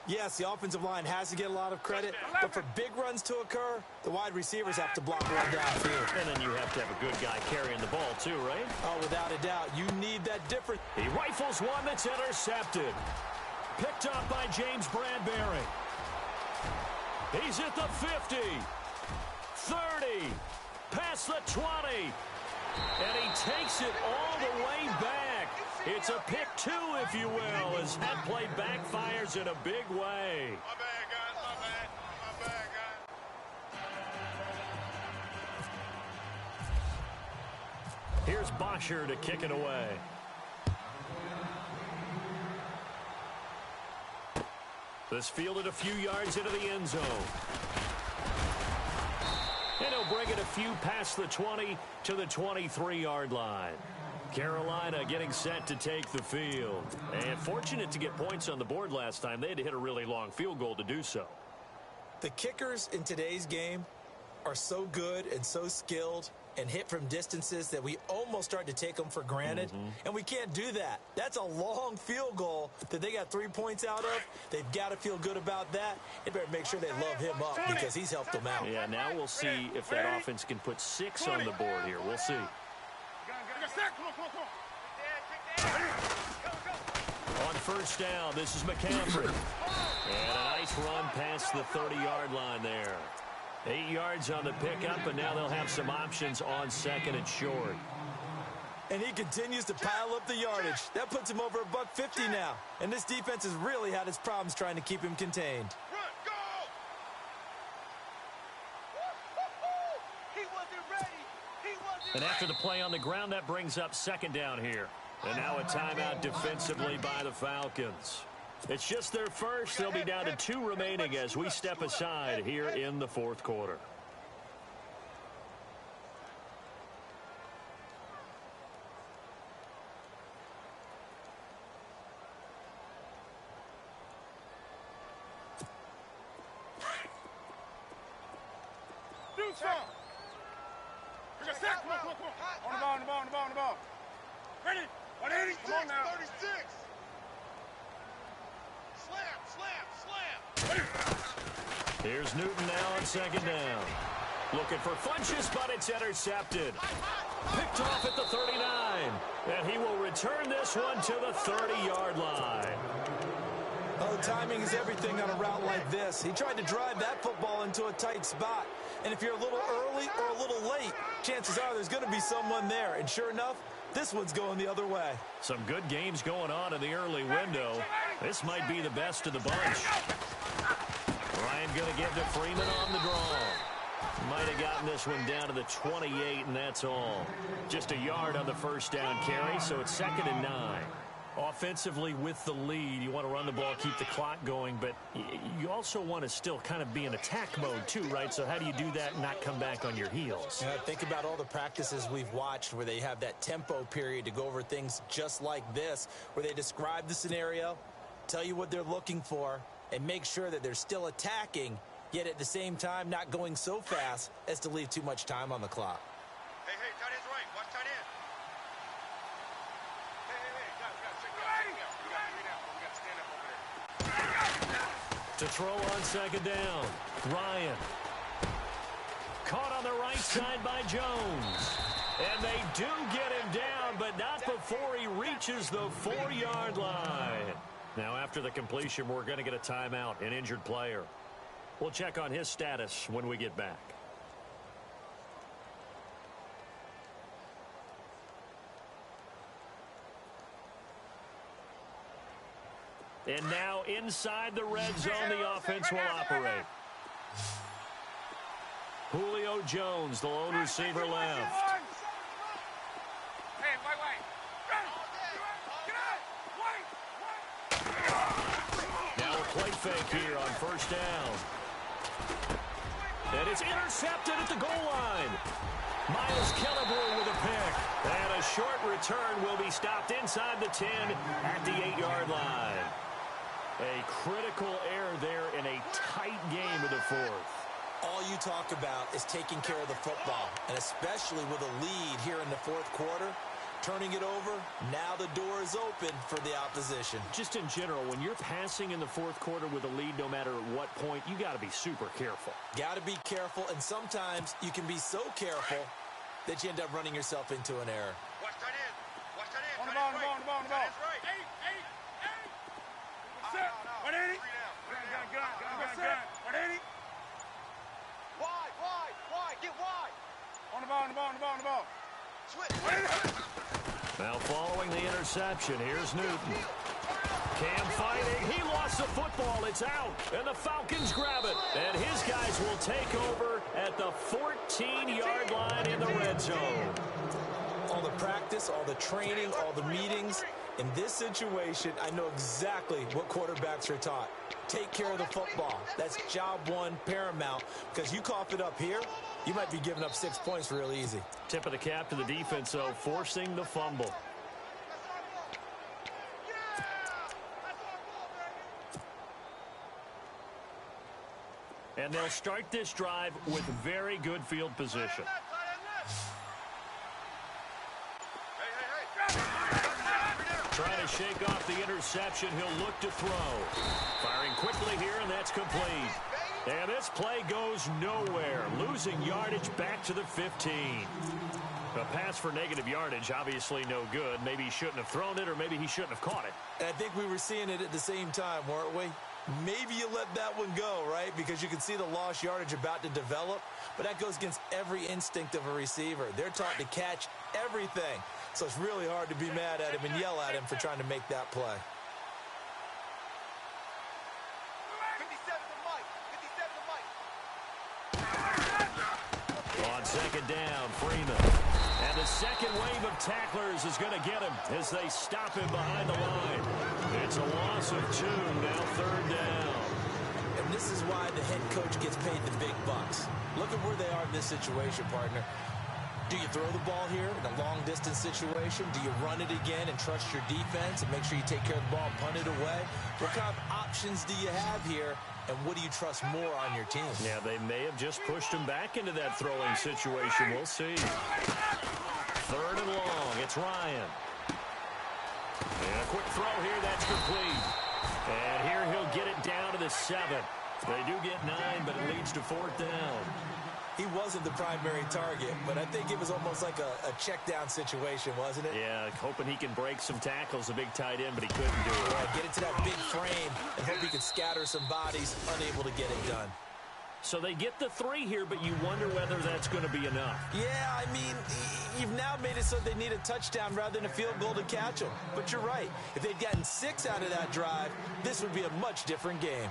yes, the offensive line has to get a lot of credit, but for big runs to occur, the wide receivers have to block one downfield. And then you have to have a good guy carrying the ball too, right? Oh, without a doubt. You need that difference. He rifles one that's intercepted. Picked up by James Bradbury. He's at the 50, 30, past the 20. And he takes it all the way back. It's a pick 2, if you will, as that play backfires in a big way. My bad, guys. My bad, guys. Here's Bosher to kick it away. This fielded a few yards into the end zone. And he'll bring it a few past the 20 to the 23-yard line. Carolina getting set to take the field. And fortunate to get points on the board last time. They had to hit a really long field goal to do so. The kickers in today's game are so good and so skilled and hit from distances that we almost start to take them for granted. And we can't do that. That's a long field goal that they got 3 points out of. They've got to feel good about that. They better make sure they love him up because he's helped them out. Yeah, now we'll see if that offense can put 6 on the board here. We'll see. On first down, this is McCaffrey. And a nice run past the 30-yard line there. 8 yards on the pickup, and now they'll have some options on second and short. And he continues to pile up the yardage. That puts him over $150 now. And this defense has really had its problems trying to keep him contained. Run, go! He wasn't ready. And after the play on the ground, that brings up second down here. And now a timeout defensively by the Falcons. It's just their first. They'll be down to 2 remaining as we step aside here in the fourth quarter. Do something. Come on. On the ball. Ready? 180. Come on now. 36. Slam. Here's Newton now on second down. Looking for Funchess, but it's intercepted. Picked off at the 39. And he will return this one to the 30-yard line. Oh, timing is everything on a route like this. He tried to drive that football into a tight spot. And if you're a little early or a little late, chances are there's going to be someone there. And sure enough, this one's going the other way. Some good games going on in the early window. This might be the best of the bunch. Ryan going to give to Freeman on the draw. Might have gotten this one down to the 28, and that's all. Just a yard on the first down carry, so it's 2nd and 9. Offensively with the lead, you want to run the ball, keep the clock going, but you also want to still kind of be in attack mode too, right? So how do you do that and not come back on your heels? Think about all the practices we've watched where they have that tempo period to go over things just like this, where they describe the scenario, tell you what they're looking for, and make sure that they're still attacking, yet at the same time not going so fast as to leave too much time on the clock. Hey, tight end's right. Watch tight end. Hey, guys, check me out. We got to stand up over there. To throw on second down, Ryan. Caught on the right side by Jones. And they do get him down, but not before he reaches the 4-yard line. Now, after the completion, we're going to get a timeout, an injured player. We'll check on his status when we get back. And now inside the red zone, the offense will operate. Julio Jones, the lone receiver left. Hey, wait. Now a play fake here on first down. And it's intercepted at the goal line. Miles Killebrew with a pick. And a short return will be stopped inside the 10 at the 8-yard line. A critical error there in a tight game of the fourth. All you talk about is taking care of the football, and especially with a lead here in the fourth quarter. Turning it over, now the door is open for the opposition. Just in general, when you're passing in the fourth quarter with a lead, no matter at what point, you got to be super careful. Got to be careful, and sometimes you can be so careful that you end up running yourself into an error. Watch tight end. Watch tight end. On the ball, on the ball, on the ball, on the ball. Tight end's right. Eight. Set. 180. Gun. 180. Wide. Get wide. On the ball. Switch. Now following the interception, here's Newton. Cam fighting. He lost the football. It's out. And the Falcons grab it. And his guys will take over at the 14-yard line in the red zone. All the practice, all the training, all the meetings. In this situation, I know exactly what quarterbacks are taught. Take care of the football. That's job one, paramount. Because you cough it up here, you might be giving up 6 points real easy. Tip of the cap to the defense, though, forcing the fumble. And they'll start this drive with very good field position. Trying to shake off the interception. He'll look to throw. Firing quickly here, and that's complete. And this play goes nowhere. Losing yardage back to the 15. A pass for negative yardage, obviously no good. Maybe he shouldn't have thrown it, or maybe he shouldn't have caught it. And I think we were seeing it at the same time, weren't we? Maybe you let that one go, right? Because you can see the lost yardage about to develop. But that goes against every instinct of a receiver. They're taught to catch everything. So it's really hard to be mad at him and yell at him for trying to make that play. 57 to Mike. On second down, Freeman. And the second wave of tacklers is going to get him as they stop him behind the line. It's a loss of 2, now third down. And this is why the head coach gets paid the big bucks. Look at where they are in this situation, partner. Do you throw the ball here in a long-distance situation? Do you run it again and trust your defense and make sure you take care of the ball and punt it away? What kind of options do you have here, and what do you trust more on your team? Yeah, they may have just pushed him back into that throwing situation. We'll see. Third and long. It's Ryan. And a quick throw here. That's complete. And here he'll get it down to the 7. They do get 9, but it leads to fourth down. He wasn't the primary target, but I think it was almost like a check-down situation, wasn't it? Yeah, hoping he can break some tackles, a big tight end, but he couldn't do it. Yeah, get into that big frame and hope he can scatter some bodies, unable to get it done. So they get the 3 here, but you wonder whether that's going to be enough. Yeah, I mean, you've now made it so they need a touchdown rather than a field goal to catch them. But you're right. If they'd gotten 6 out of that drive, this would be a much different game.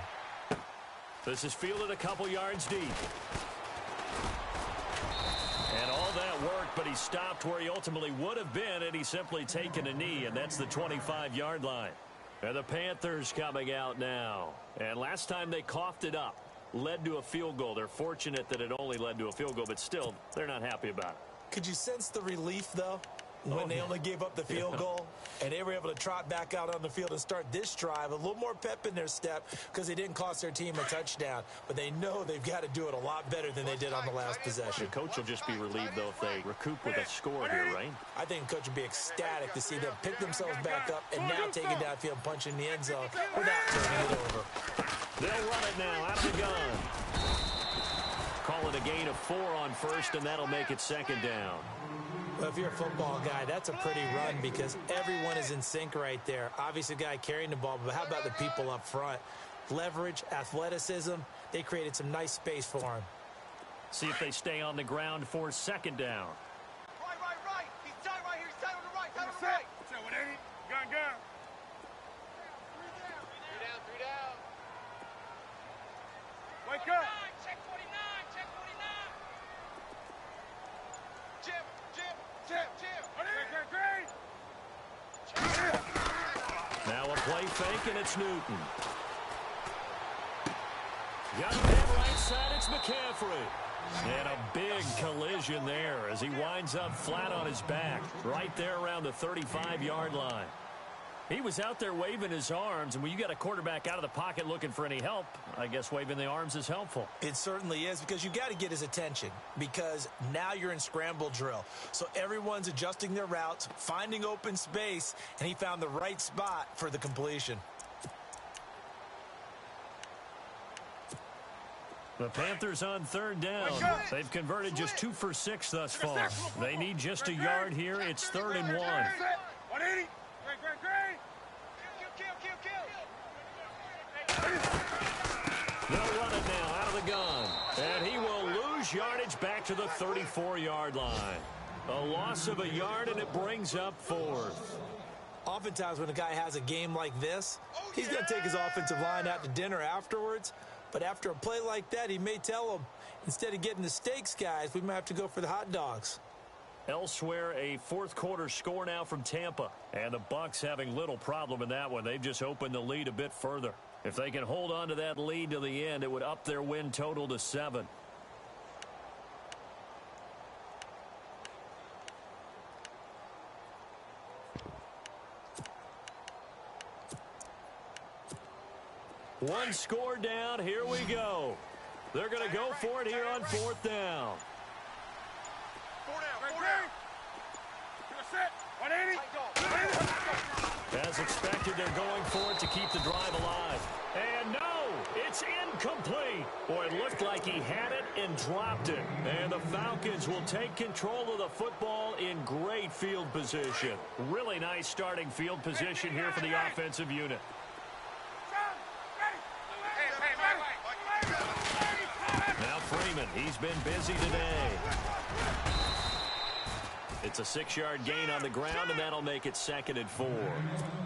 This is fielded a couple yards deep. And all that worked, but he stopped where he ultimately would have been, and he's simply taken a knee, and that's the 25-yard line. And the Panthers coming out now. And last time they coughed it up, led to a field goal. They're fortunate that it only led to a field goal, but still, they're not happy about it. Could you sense the relief, though, when they only gave up the field goal? And they were able to trot back out on the field and start this drive. A little more pep in their step because they didn't cost their team a touchdown. But they know they've got to do it a lot better than they did on the last possession. The coach will just be relieved, though, if they recoup with a score here, right? I think the coach would be ecstatic to see them pick themselves back up and now take it downfield, punch in the end zone without turning it over. They'll run it now out of the gun. Call it a gain of 4 on first, and that'll make it second down. Well, if you're a football guy, that's a pretty run because everyone is in sync right there. Obviously, the guy carrying the ball, but how about the people up front? Leverage, athleticism, they created some nice space for him. See if they stay on the ground for second down. Right. He's tight right here. He's tight on the right. Tight on the right. Set 180. Gun. 3 down. Wake up. Check 49. Jim. Now a play fake, and it's Newton. Got him in right side, it's McCaffrey. And a big collision there as he winds up flat on his back, right there around the 35-yard line. He was out there waving his arms, and when you got a quarterback out of the pocket looking for any help, I guess waving the arms is helpful. It certainly is, because you got to get his attention, because now you're in scramble drill. So everyone's adjusting their routes, finding open space, and he found the right spot for the completion. The Panthers on third down. They've converted just 2 for 6 thus far. They need just a yard here. It's 3rd and 1. 180. They'll run it now out of the gun. And he will lose yardage back to the 34-yard line. A loss of a yard, and it brings up 4th. Oftentimes when a guy has a game like this, he's going to take his offensive line out to dinner afterwards. But after a play like that, he may tell them, instead of getting the steaks, guys, we might have to go for the hot dogs. Elsewhere, a fourth-quarter score now from Tampa. And the Bucs having little problem in that one. They've just opened the lead a bit further. If they can hold on to that lead to the end, it would up their win total to 7. One score down. Here we go. They're going to go for it here on 4th down. 4 down. 180. As expected, they're going for it to keep the drive alive. And no, it's incomplete. Boy, it looked like he had it and dropped it. And the Falcons will take control of the football in great field position. Really nice starting field position here for the offensive unit. Now Freeman, he's been busy today. It's a 6-yard gain on the ground, and that'll make it 2nd and 4.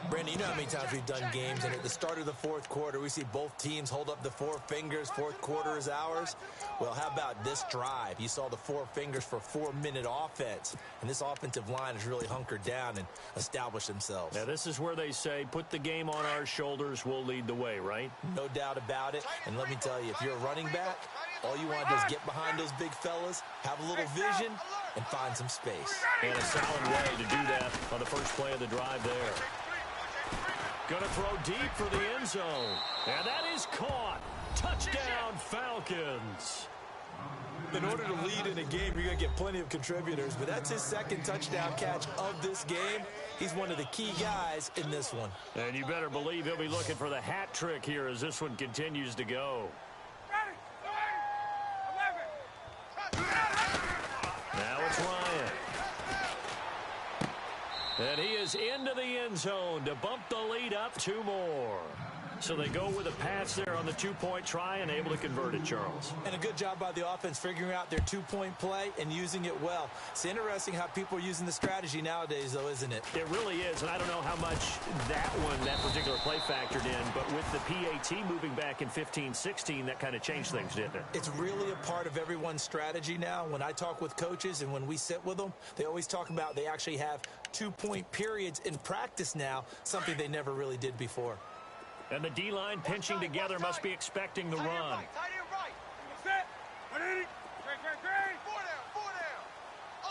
Brandon, you know how many times we've done games, and at the start of the fourth quarter, we see both teams hold up the 4 fingers, fourth quarter is ours. Well, how about this drive? You saw the 4 fingers for 4-minute offense, and this offensive line has really hunkered down and established themselves. Now, this is where they say, put the game on our shoulders, we'll lead the way, right? No doubt about it, and let me tell you, if you're a running back, all you want to do is get behind those big fellas, have a little vision, and find some space. And a solid way to do that on the first play of the drive there. Going to throw deep for the end zone. And that is caught. Touchdown, Falcons. In order to lead in a game, you're going to get plenty of contributors, but that's his 2nd touchdown catch of this game. He's one of the key guys in this one. And you better believe he'll be looking for the hat trick here as this one continues to go. Now it's Ryan. And he is into the end zone to bump the lead up 2 more. So they go with a pass there on the 2-point try and able to convert it, Charles. And a good job by the offense figuring out their 2-point play and using it well. It's interesting how people are using the strategy nowadays, though, isn't it? It really is, and I don't know how much that particular play factored in, but with the PAT moving back in 15-16, that kind of changed things, didn't it? It's really a part of everyone's strategy now. When I talk with coaches and when we sit with them, they always talk about they actually have 2-point periods in practice now, something they never really did before. And the D-line pinching together must be expecting the run. Tight end right. Set. 180. 4 down.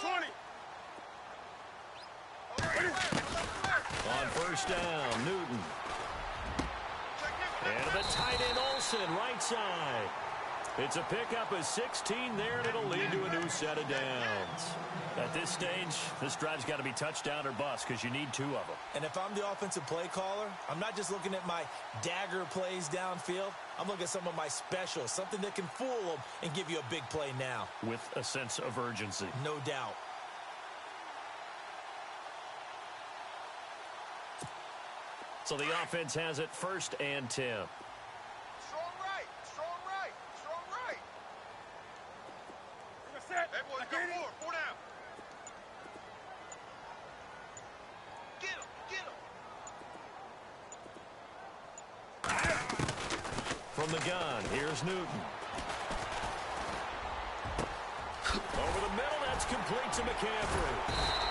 20. On first down, Newton. And the tight end Olsen, right side. It's a pickup of 16 there, and it'll lead to a new set of downs. At this stage, this drive's got to be touchdown or bust because you need 2 of them. And if I'm the offensive play caller, I'm not just looking at my dagger plays downfield. I'm looking at some of my specials, something that can fool them and give you a big play now. With a sense of urgency. No doubt. So the offense has it 1st and 10. Strong right. Set. Hey, boys, go 4 down. Get him. From the gun, here's Newton. Over the middle, that's complete to McCaffrey.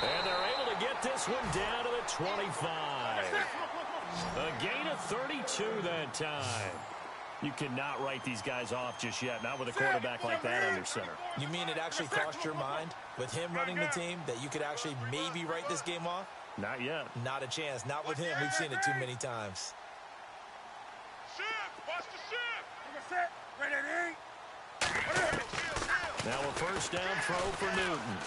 And they're able to get this one down to the 25. A gain of 32 that time. You cannot write these guys off just yet, not with a quarterback like that under center. You mean it actually crossed your mind with him running the team that you could actually maybe write this game off? Not yet. Not a chance. Not with him. We've seen it too many times. Shift! Watch the shift! Set. Ready. Now a first down throw for Newton.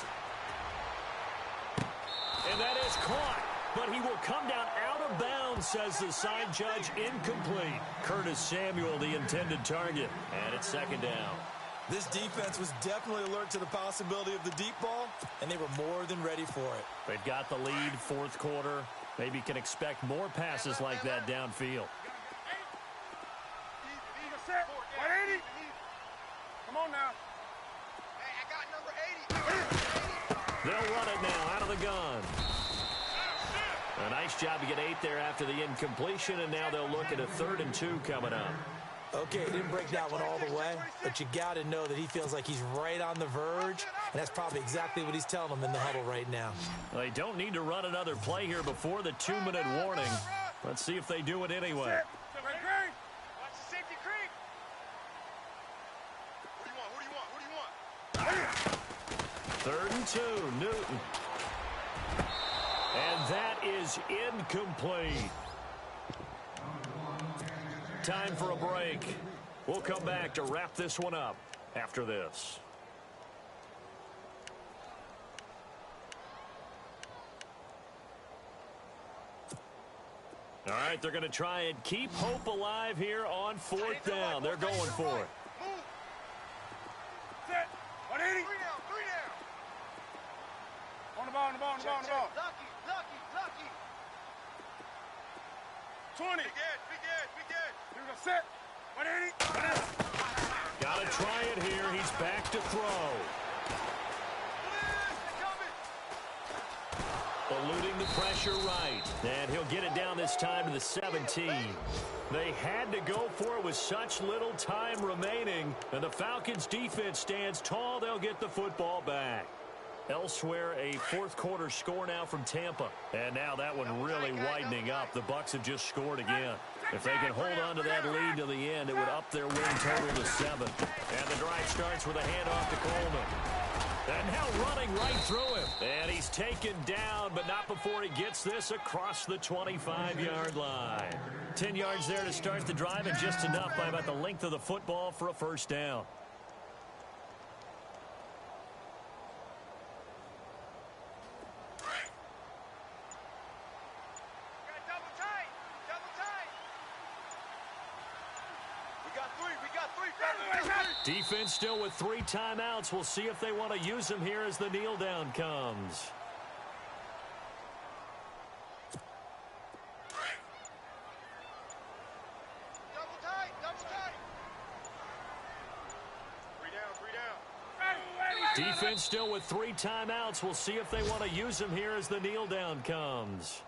And that is caught. But he will come down out of bounds, says the side judge. Incomplete. Curtis Samuel, the intended target. And it's second down. This defense was definitely alert to the possibility of the deep ball, and they were more than ready for it. They've got the lead, fourth quarter. Maybe can expect more passes like that downfield. Set. 180. Come on now. Hey, I got number 80. They'll run it now out of the gun. A nice job to get 8 there after the incompletion, and now they'll look at a 3rd and 2 coming up. Okay, he didn't break that one all the way, but you got to know that he feels like he's right on the verge, and that's probably exactly what he's telling them in the huddle right now. They don't need to run another play here before the 2-minute warning. Let's see if they do it anyway. Watch the safety creep. Who do you want? 3rd and 2, Newton. And that is incomplete. Time for a break. We'll come back to wrap this one up after this. All right, they're going to try and keep hope alive here on 4th down. They're going for it. Move. Set. 180. 3 down. On the ball. Lucky. 20. Big edge. Here we go. Set. 180. Got to try it here. He's back to throw. Eluding the pressure right. And he'll get it down this time to the 17. They had to go for it with such little time remaining. And the Falcons defense stands tall. They'll get the football back. Elsewhere, a fourth quarter score now from Tampa. And now that one really widening up. The Bucs have just scored again. If they can hold on to that lead to the end, it would up their win total to 7. And the drive starts with a handoff to Coleman. And now running right through him. And he's taken down, but not before he gets this across the 25-yard line. 10 yards there to start the drive, and just enough by about the length of the football for a first down. Defense still with 3 timeouts. We'll see if they want to use them here as the kneel down comes. Double tight. 3 down. Defense still with 3 timeouts. We'll see if they want to use them here as the kneel down comes.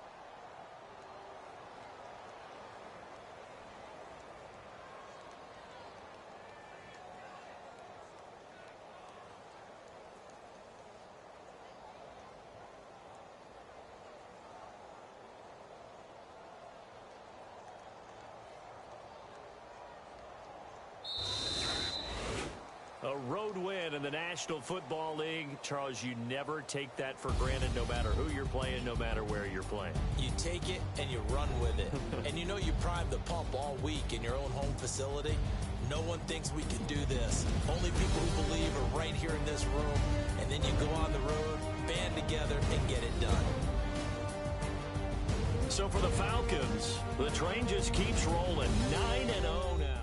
A road win in the National Football League. Charles, you never take that for granted no matter who you're playing, no matter where you're playing. You take it and you run with it. And you know you primed the pump all week in your own home facility. No one thinks we can do this. Only people who believe are right here in this room. And then you go on the road, band together, and get it done. So for the Falcons, the train just keeps rolling. 9-0 now.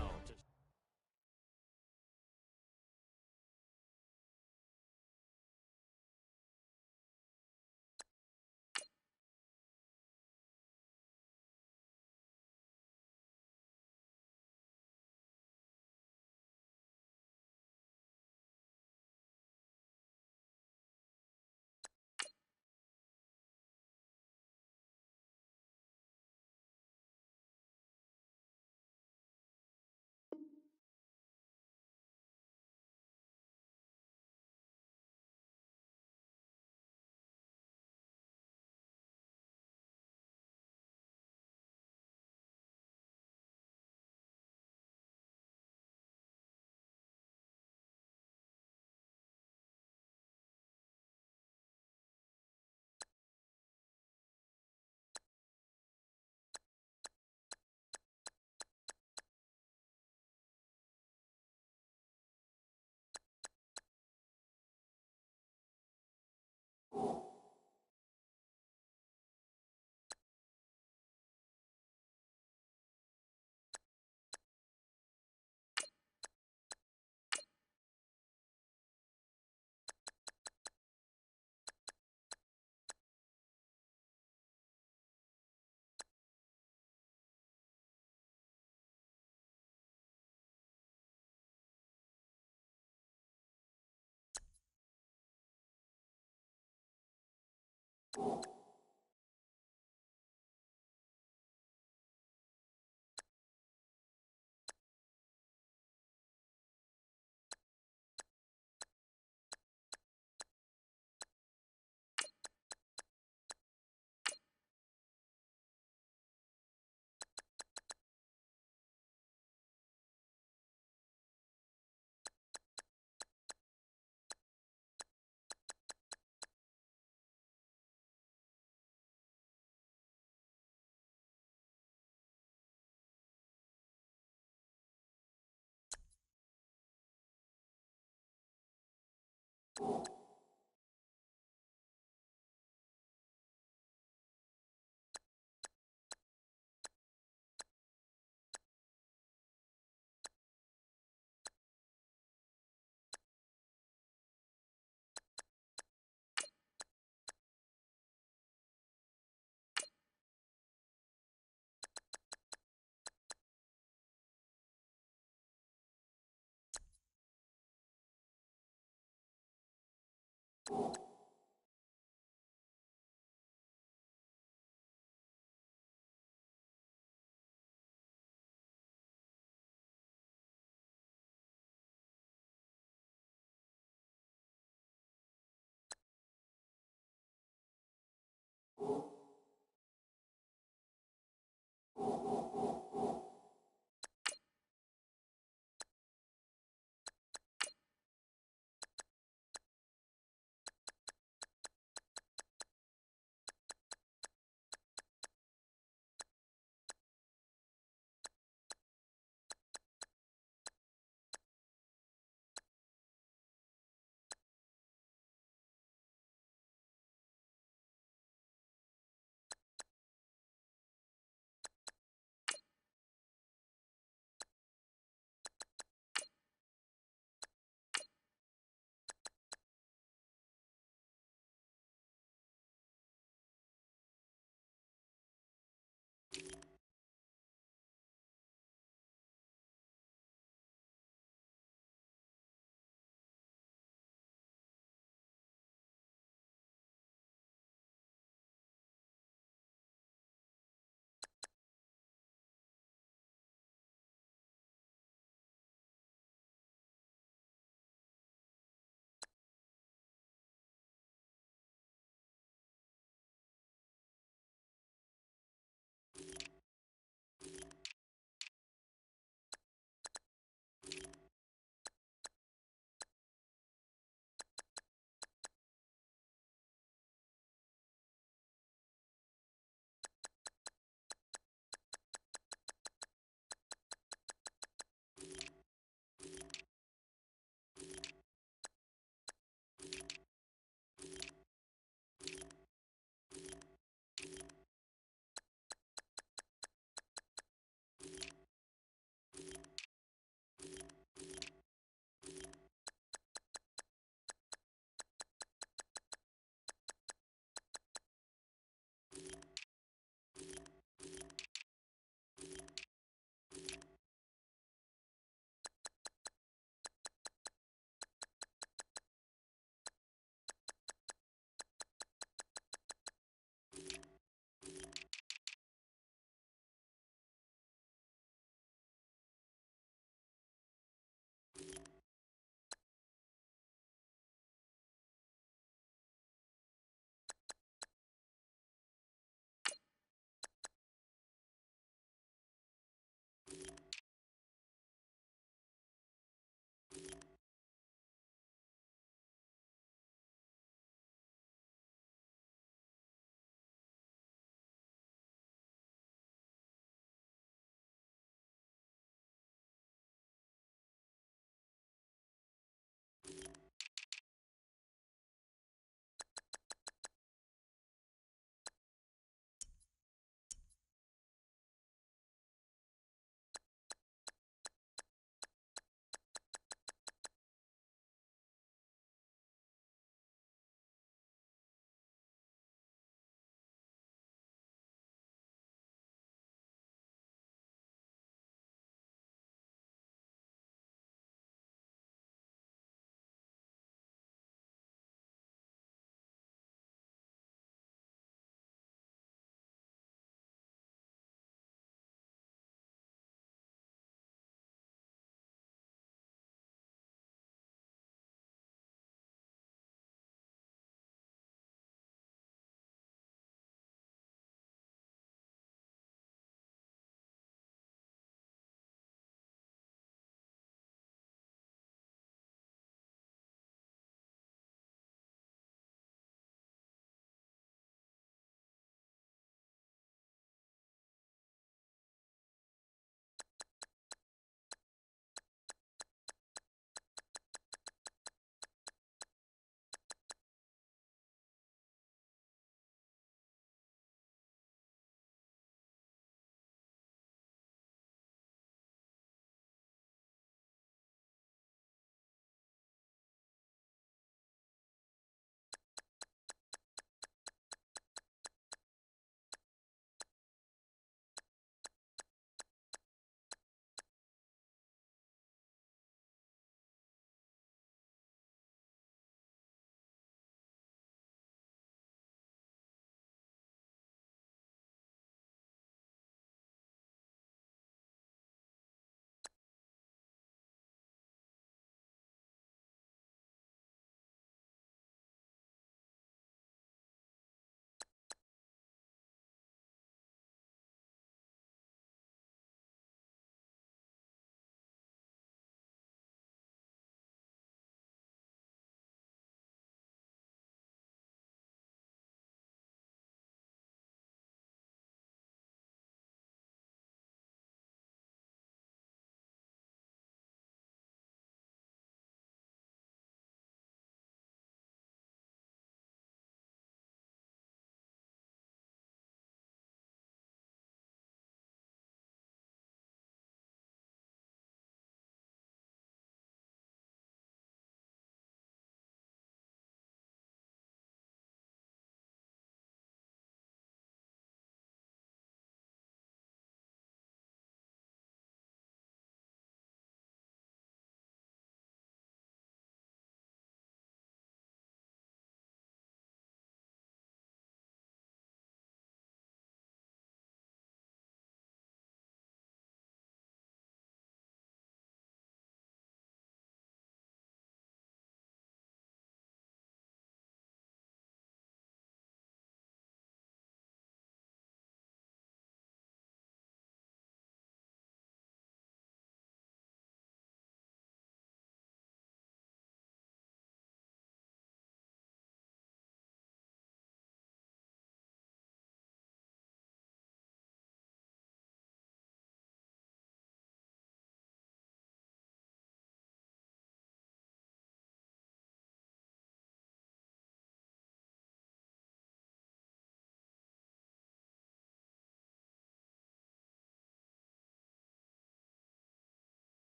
You